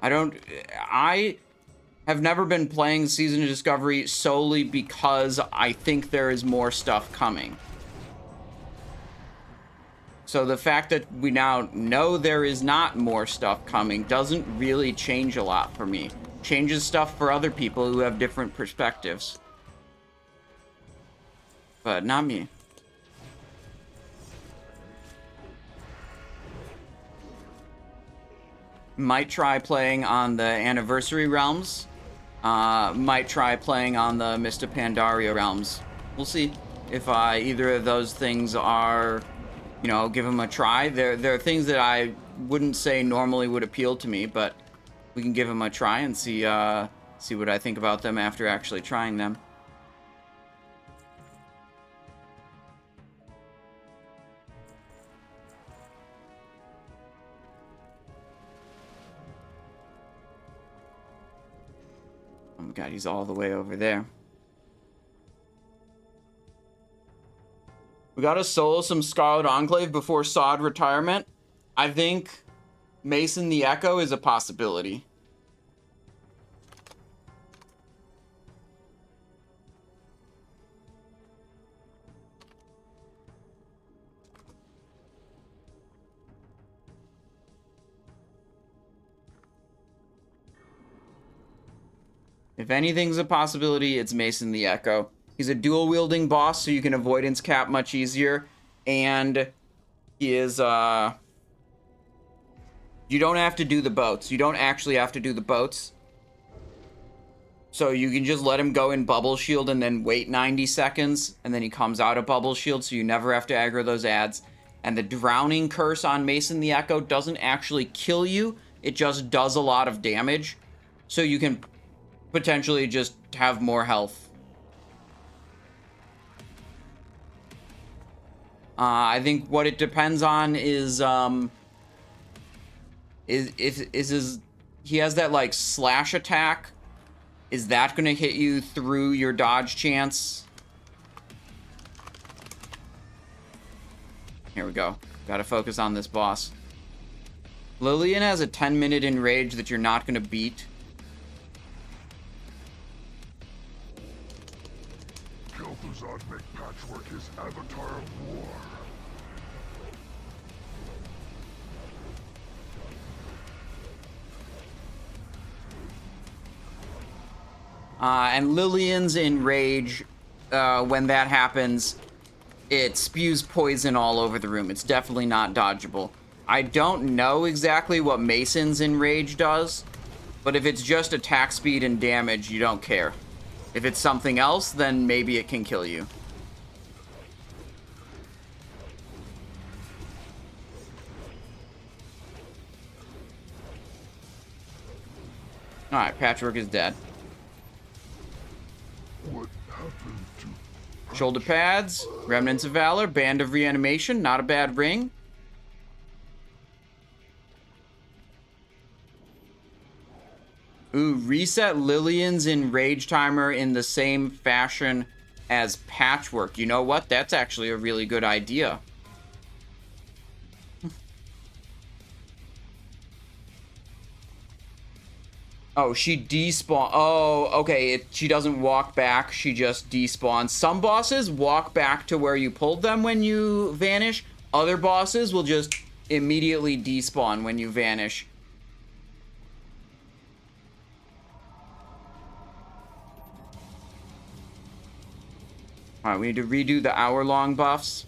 I have never been playing Season of Discovery solely because I think there is more stuff coming. So the fact that we now know there is not more stuff coming doesn't really change a lot for me. Changes stuff for other people who have different perspectives. But not me. Might try playing on the Anniversary Realms. Might try playing on the Mist of Pandaria Realms. We'll see if either of those things are, you know, give them a try. There are things that I wouldn't say normally would appeal to me, but we can give them a try and see what I think about them after actually trying them. Oh my god, he's all the way over there. We gotta solo some Scarlet Enclave before SOD retirement. I think Mason the Echo is a possibility. If anything's a possibility, it's Mason the Echo. He's a dual-wielding boss, so you can avoidance cap much easier. And he is, you don't have to do the boats. You don't actually have to do the boats. So you can just let him go in Bubble Shield and then wait 90 seconds. And then he comes out of Bubble Shield, so you never have to aggro those ads. And the Drowning Curse on Mason the Echo doesn't actually kill you. It just does a lot of damage. So you can potentially just have more health. I think what it depends on is he has that like slash attack. Is that gonna hit you through your dodge chance? Here we go. Gotta focus on this boss. Lillian has a 10-minute enrage that you're not gonna beat. Kel'Thuzad make Patchwerk his avatar of war. And Lillian's enrage, when that happens, it spews poison all over the room. It's definitely not dodgeable. I don't know exactly what Mason's enrage does, but if it's just attack speed and damage, you don't care. If it's something else, then maybe it can kill you. Alright, Patchwerk is dead. What happened to Shoulder pads, Remnants of Valor, Band of Reanimation, not a bad ring. Ooh, reset Lillian's enrage timer in the same fashion as Patchwerk. You know what? That's actually a really good idea. Oh, she despawn. Oh, okay. She doesn't walk back. She just despawns. Some bosses walk back to where you pulled them when you vanish. Other bosses will just immediately despawn when you vanish. Alright, we need to redo the hour-long buffs.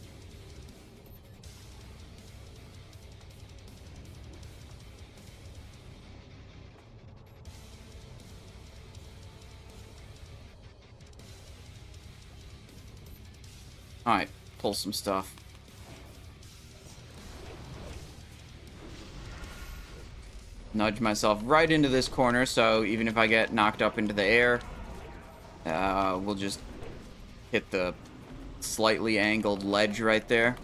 Alright, pull some stuff. Nudge myself right into this corner, so even if I get knocked up into the air, we'll just hit the slightly angled ledge right there.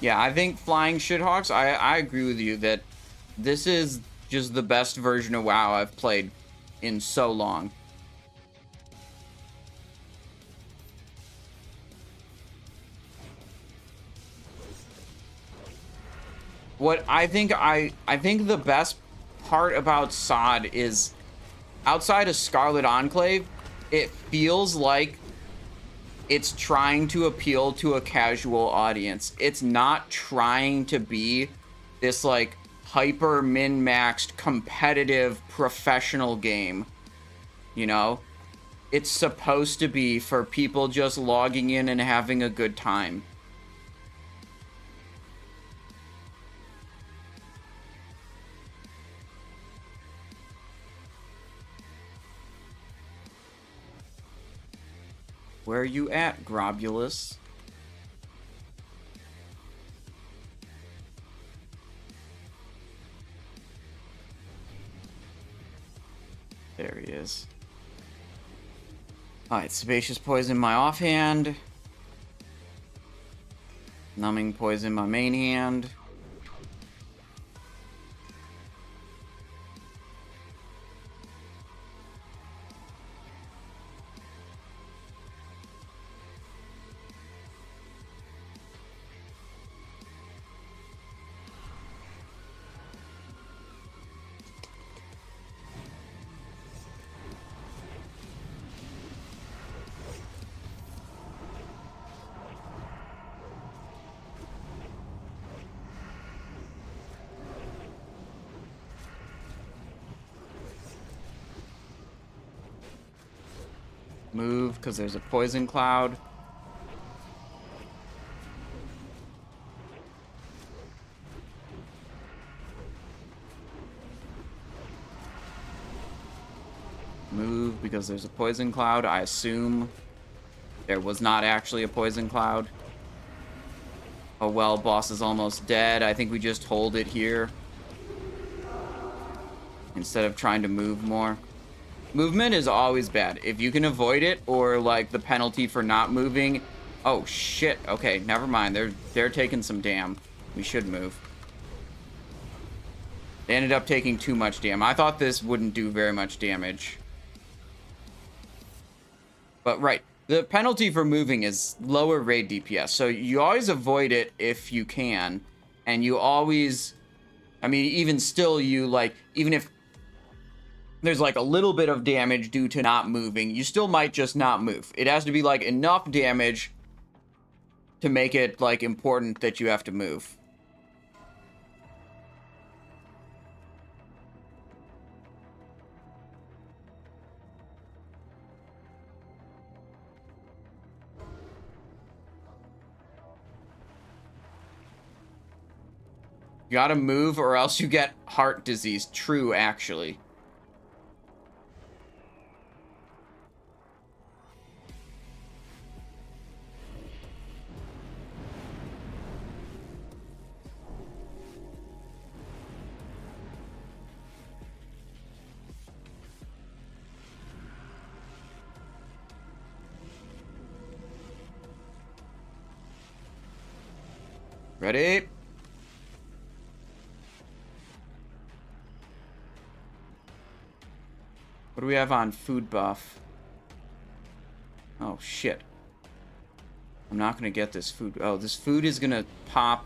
Yeah, I think flying shithawks, I agree with you that this is just the best version of WoW I've played in so long. What I think the best part about SOD is outside of Scarlet Enclave, it feels like it's trying to appeal to a casual audience. It's not trying to be this like hyper min-maxed competitive professional game. You know? It's supposed to be for people just logging in and having a good time. Where are you at, Grobbulus? There he is. Alright, Sebaceous Poison my offhand. Numbing Poison my main hand. Move, because there's a poison cloud. Move, because there's a poison cloud. I assume there was not actually a poison cloud. Oh well, boss is almost dead. I think we just hold it here instead of trying to move more. Movement is always bad. If you can avoid it, or like the penalty for not moving. Oh shit. Okay, never mind. They're taking some damn. We should move. They ended up taking too much damage. I thought this wouldn't do very much damage. But right, the penalty for moving is lower raid DPS. So you always avoid it if you can. And you always, I mean, even still, you like, even if there's like a little bit of damage due to not moving, you still might just not move. It has to be like enough damage to make it like important that you have to move. You gotta move or else you get heart disease. True, actually. Ready? What do we have on food buff? Oh, shit. I'm not gonna get this food. Oh, this food is gonna pop.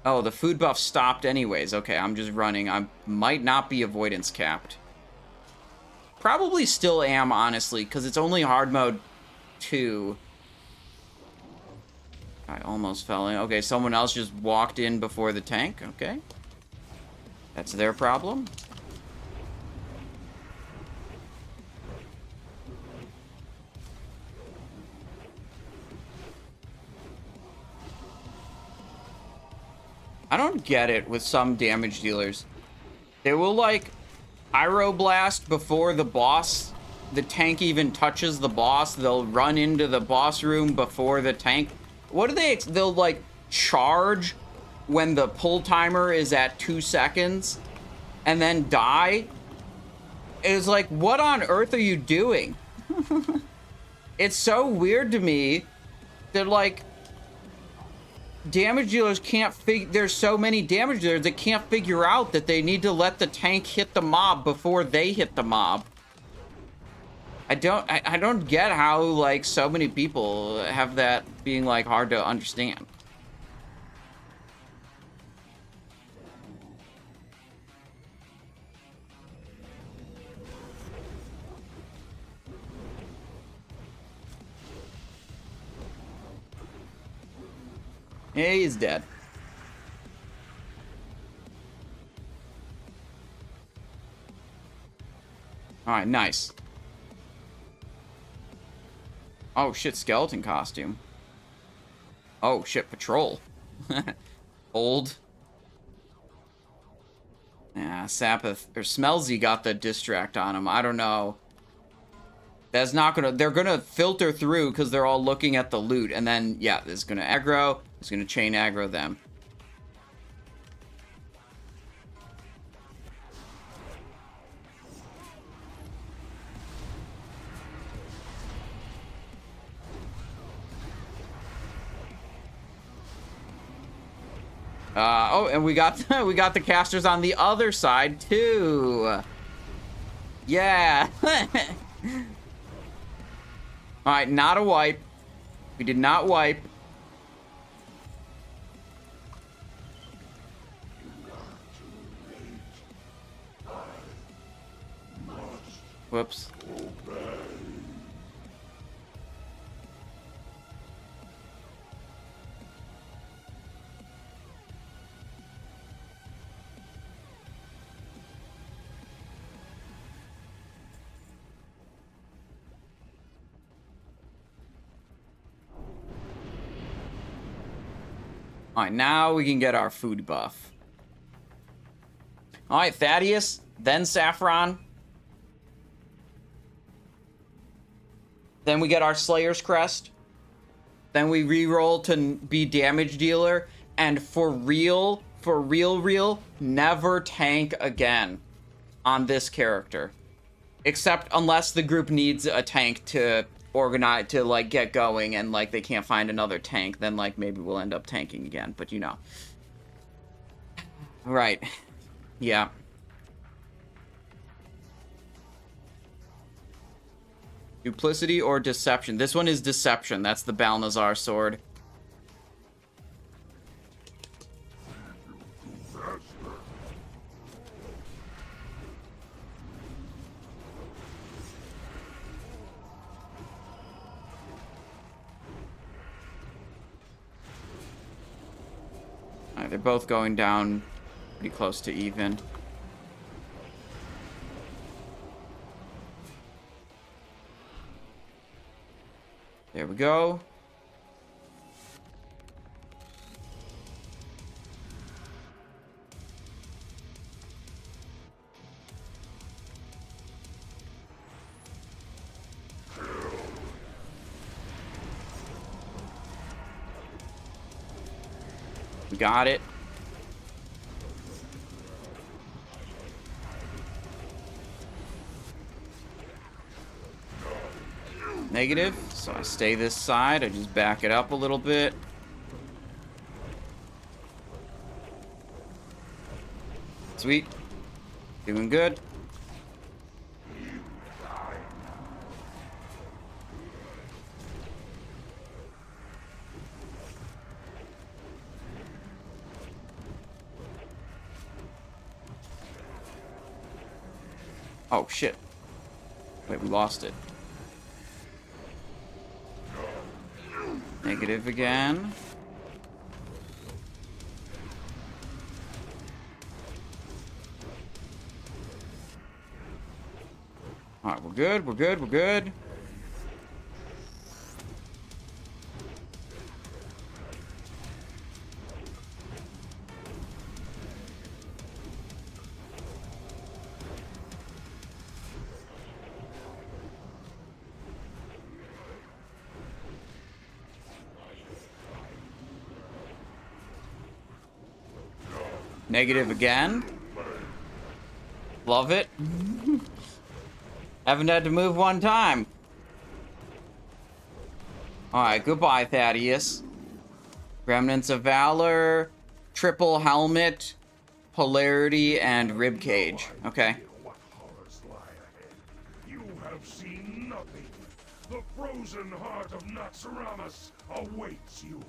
Oh, the food buff stopped anyways. Okay, I'm just running. I might not be avoidance capped. Probably still am, honestly, because it's only hard mode 2. I almost fell in. Okay, someone else just walked in before the tank. Okay. That's their problem. don't get it with some damage dealers. They will, like, Pyroblast before the boss, the tank even touches the boss. They'll run into the boss room before the tank. What do they... They'll, like, charge when the pull timer is at 2 seconds and then die. It's like, what on earth are you doing? It's so weird to me that, like, damage dealers can't figure... There's so many damage dealers that can't figure out that they need to let the tank hit the mob before they hit the mob. I don't get how, like, so many people have that being, like, hard to understand. Yeah, he's dead. Alright, nice. Oh shit, skeleton costume. Oh shit, patrol. Old. Yeah, Sapith or Smelzy got the distract on him. I don't know. That's not gonna... They're gonna filter through because they're all looking at the loot. And then, yeah, it's gonna aggro. It's gonna chain aggro them. Oh, and we got we got the casters on the other side too. Yeah. All right, not a wipe. We did not wipe. Whoops. Alright, now we can get our food buff. Alright, Thaddius, then Sapphiron. Then we get our Slayer's Crest. Then we reroll to be damage dealer. And for real, never tank again on this character. Except unless the group needs a tank to organize, to, like, get going, and, like, they can't find another tank, then, like, maybe we'll end up tanking again, but, you know. Right. Yeah. Duplicity or deception? This one is deception. That's the Balnazar sword. They're both going down pretty close to even. There we go. We got it. Negative, so I stay this side. I just back it up a little bit. Sweet. Doing good. Oh, shit. Wait, we lost it. Negative again. Alright, we're good, we're good, we're good. Negative again. Love it. Haven't had to move one time. Alright, goodbye, Thaddius. Remnants of Valor, Triple Helmet, Polarity, and Ribcage. Okay. What horrors lie ahead? You have seen nothing. The frozen heart of Naxxramas awaits you.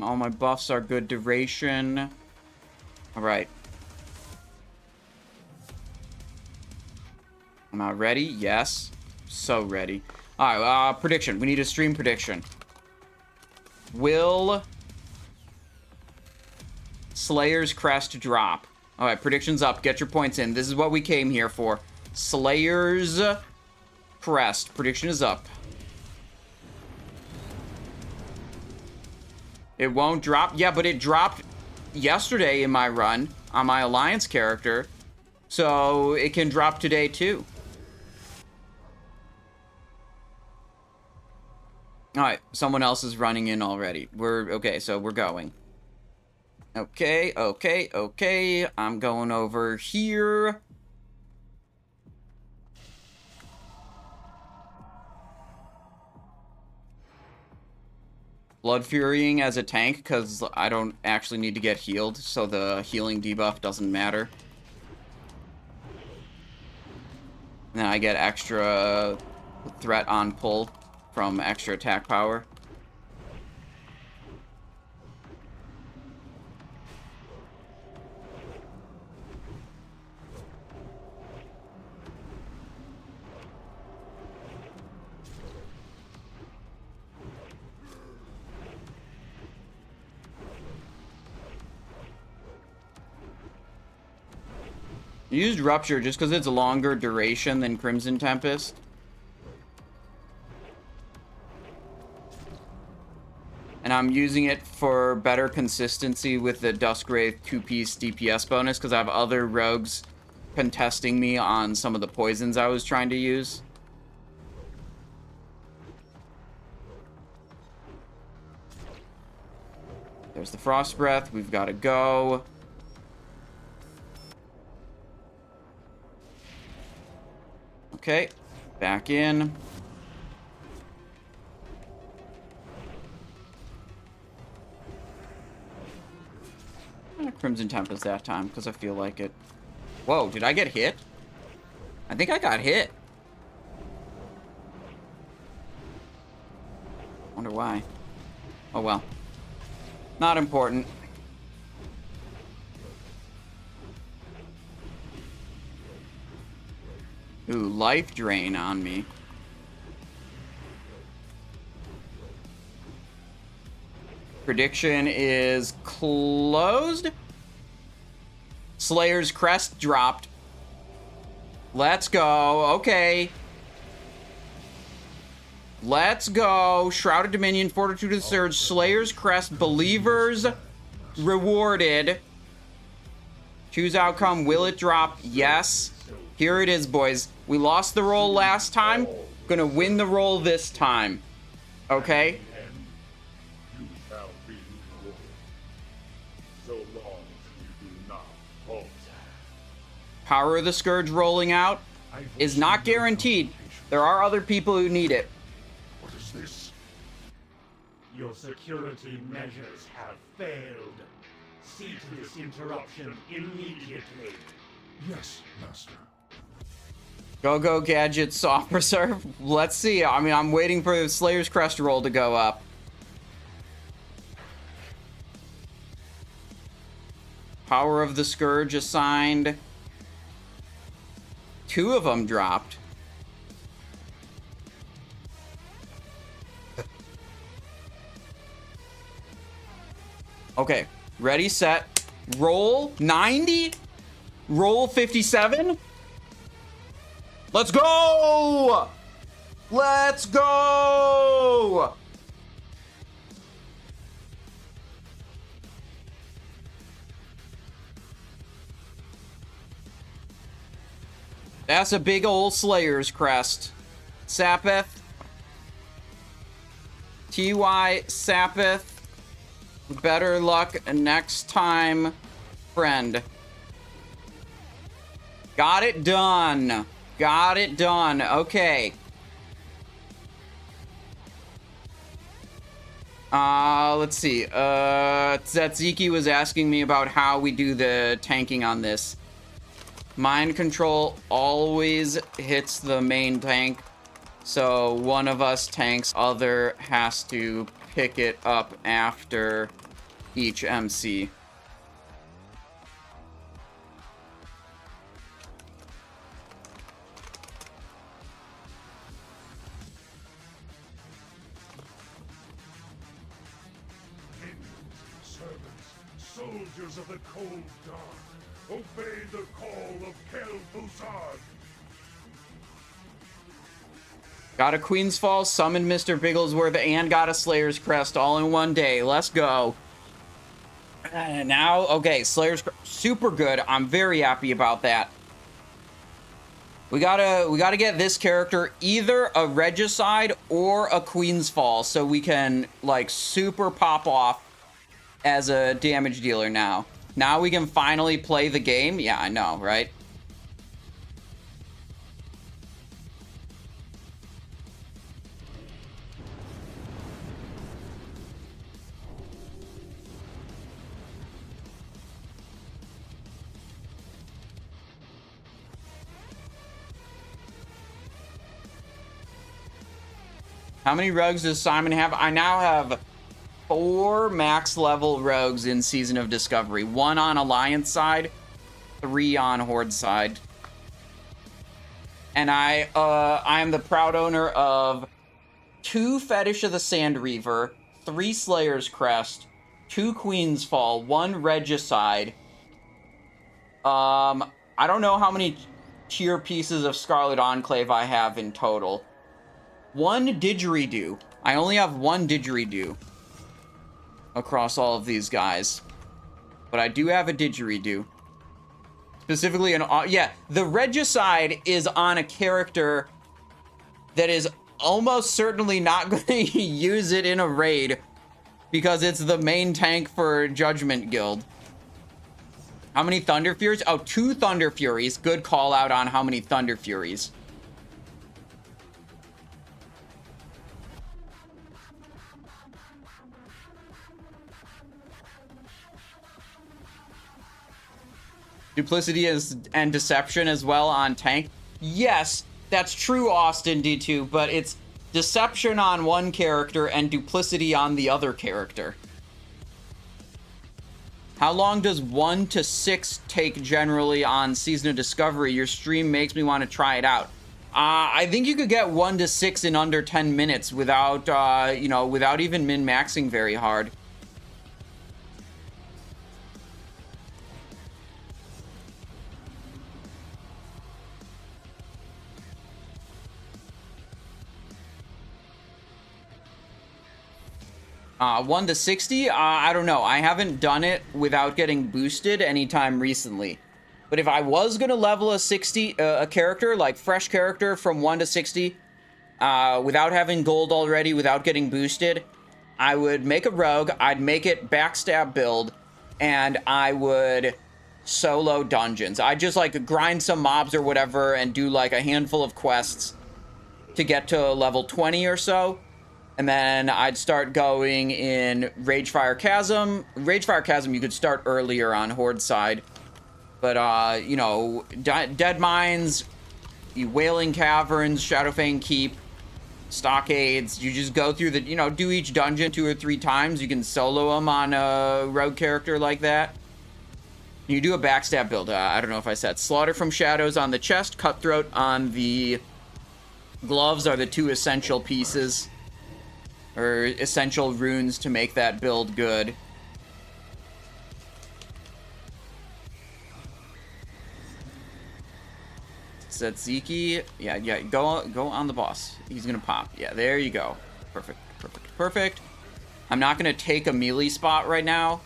All my buffs are good duration. Alright. Am I ready? Yes. So ready. Alright, prediction. We need a stream prediction. Will Slayer's Crest drop? Alright, prediction's up. Get your points in. This is what we came here for. Slayer's Crest. Prediction is up. It won't drop? Yeah, but it dropped yesterday in my run on my Alliance character. So it can drop today too. Alright, someone else is running in already. Okay, so we're going. Okay. I'm going over here. Blood Furying as a tank, because I don't actually need to get healed, so the healing debuff doesn't matter. And then I get extra threat on pull from extra attack power. Used Rupture just because it's a longer duration than Crimson Tempest. And I'm using it for better consistency with the Duskwraith 2-piece DPS bonus because I have other rogues contesting me on some of the poisons I was trying to use. There's the Frost Breath. We've got to go. Okay, back in. Crimson Tempest that time, because I feel like it. Whoa, did I get hit? I think I got hit. Wonder why. Oh well. Not important. Ooh, life drain on me. Prediction is closed. Slayer's Crest dropped. Let's go. Okay. Let's go. Shrouded Dominion, Fortitude of the Surge, Slayer's Crest, Believers rewarded. Choose outcome. Will it drop? Yes. Here it is, boys. We lost the roll last time. Gonna win the roll this time. Okay? You shall be ruled, so long as you do not falter. Power of the Scourge rolling out is not guaranteed. There are other people who need it. What is this? Your security measures have failed. See to this interruption immediately. Yes, Master. Go Gadget Soft Reserve. Let's see. I mean, I'm waiting for the Slayer's Crest roll to go up. Power of the Scourge assigned. 2 of them dropped. Okay. Ready, set, roll. 90? Roll 57? Let's go! Let's go! That's a big old Slayer's Crest. Sappeth. TY Sappeth. Better luck next time, friend. Got it done. Got it done. Okay. Let's see. Tzatziki was asking me about how we do the tanking on this. Mind control always hits the main tank. So one of us tanks, other has to pick it up after each MC. Soldiers of the Cold Dark, obey the call of Kel'Thuzad. Got a Queen's Fall, summoned Mr. Bigglesworth, and got a Slayer's Crest all in one day. Let's go. Now, okay, Slayer's Crest, super good. I'm very happy about that. We gotta get this character either a Regicide or a Queen's Fall, so we can like super pop off as a damage dealer now. Now we can finally play the game. Yeah, I know, right? How many rogues does Simon have? I now have 4 max level rogues in Season of Discovery. 1 on Alliance side, 3 on Horde side. And I am the proud owner of 2 Fetish of the Sand Reaver, 3 Slayer's Crest, 2 Queen's Fall, 1 Regicide. I don't know how many tier pieces of Scarlet Enclave I have in total. 1 didgeridoo. I only have 1 didgeridoo across all of these guys. But I do have a didgeridoo. Specifically, yeah, the Regicide is on a character that is almost certainly not going to use it in a raid because it's the main tank for Judgment Guild. How many Thunder Furies? Oh, 2 Thunder Furies. Good call out on how many Thunder Furies. Duplicity and deception as well on tank. Yes, that's true, Austin D2, but it's deception on one character and duplicity on the other character. How long does 1 to 6 take generally on Season of Discovery? Your stream makes me want to try it out. I think you could get 1 to 6 in under 10 minutes without, you know, without even min-maxing very hard. One to 60? I don't know. I haven't done it without getting boosted anytime recently. But if I was going to level a character, like fresh character from 1 to 60, without having gold already, without getting boosted, I would make a rogue, I'd make it backstab build, and I would solo dungeons. I'd just like grind some mobs or whatever and do like a handful of quests to get to level 20 or so. And then I'd start going in Ragefire Chasm. Ragefire Chasm you could start earlier on Horde side. But, you know, Dead Mines, Wailing Caverns, Shadowfang Keep, Stockades. You just go through the, you know, do each dungeon 2 or 3 times. You can solo them on a rogue character like that. You do a backstab build. I don't know if I said. Slaughter from Shadows on the chest. Cutthroat on the gloves are the 2 essential pieces. Or essential runes to make that build good. Tzatziki. Yeah, go on the boss. He's gonna pop. Yeah, there you go. Perfect. I'm not gonna take a melee spot right now.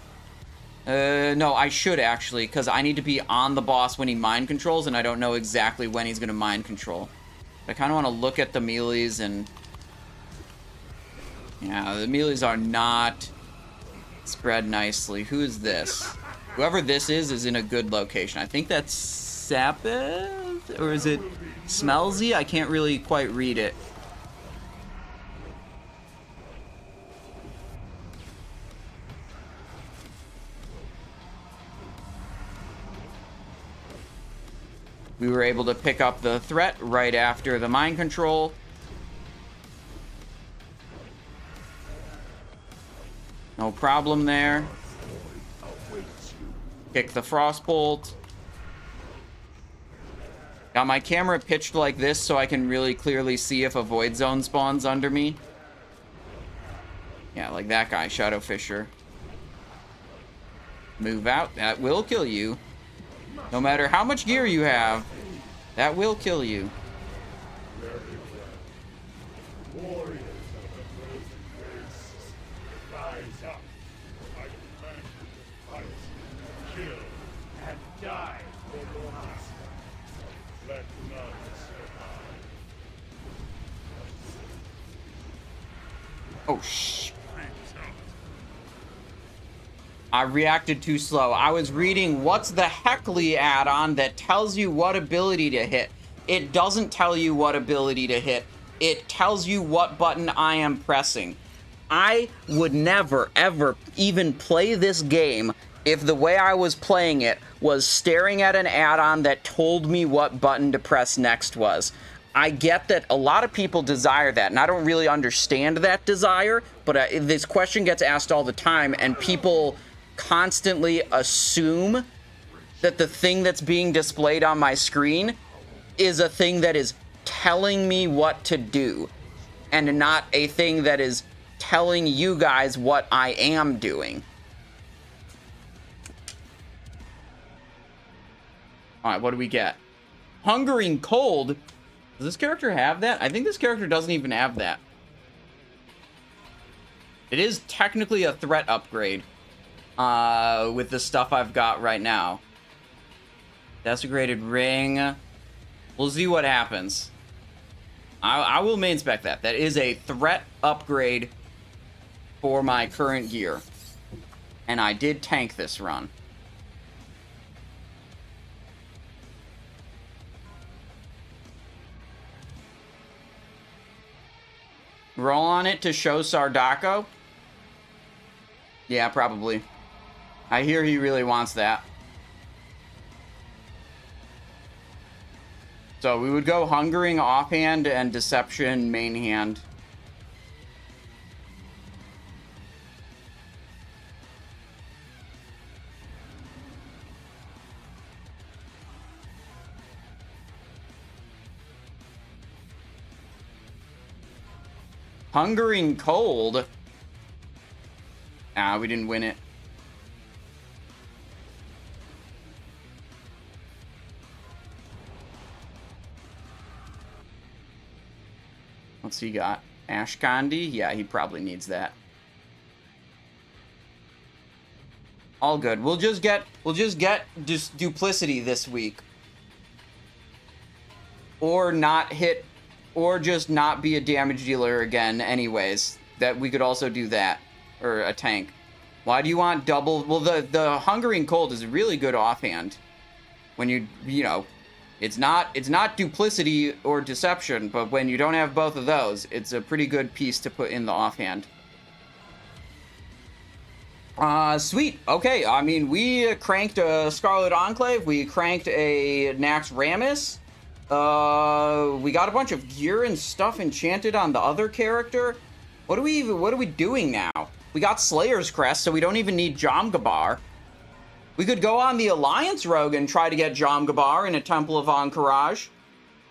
No, I should actually, because I need to be on the boss when he mind controls, and I don't know exactly when he's gonna mind control. I kind of want to look at the melees and... Yeah, the melees are not Spread nicely. Who is this? Whoever this is in a good location. I think that's Sapith? Or is it Smelsy? I can't really quite read it. We were able to pick up the threat right after the mind control. No problem there. Kick the frostbolt. Got my camera pitched like this so I can really clearly see if a void zone spawns under me. Yeah, like that guy, Shadowfisher. Move out. That will kill you. No matter how much gear you have, that will kill you. Warriors of the frozen wastes, rise up. I command you to fight, kill, and die for your master. Let none survive. Oh, shh. I reacted too slow. I was reading what's the Heckly add-on that tells you what ability to hit. It doesn't tell you what ability to hit. It tells you what button I am pressing. I would never, ever even play this game if the way I was playing it was staring at an add-on that told me what button to press next was. I get that a lot of people desire that, and I don't really understand that desire, but this question gets asked all the time, and people constantly assume that the thing that's being displayed on my screen is a thing that is telling me what to do, and not a thing that is telling you guys what I am doing. Alright, what do we get? Hungering Cold? Does this character have that? I think this character doesn't even have that. It is technically a threat upgrade. With the stuff I've got right now. Desecrated Ring. We'll see what happens. I will main spec that. That is a threat upgrade for my current gear. And I did tank this run. Roll on it to show Sardako? Yeah, probably. I hear he really wants that. So we would go Hungering offhand and Deception main hand. Hungering Cold? Ah, we didn't win it. What's he got? Ashkandi? Yeah, he probably needs that. All good. We'll just get duplicity this week. Or not hit, or just not be a damage dealer again anyways. That we could also do that. Or a tank. Why do you want double? Well, the Hungering Cold is really good offhand. When you know, it's not duplicity or deception, but when you don't have both of those, it's a pretty good piece to put in the offhand. Sweet. Okay, I mean, we cranked a Scarlet Enclave, we cranked a Naxxramas, we got a bunch of gear and stuff enchanted on the other character. What are we doing now? We got Slayer's Crest, so we don't even need Jomgabar. We could go on the Alliance Rogue and try to get Jomgabar in a Temple of Encourage.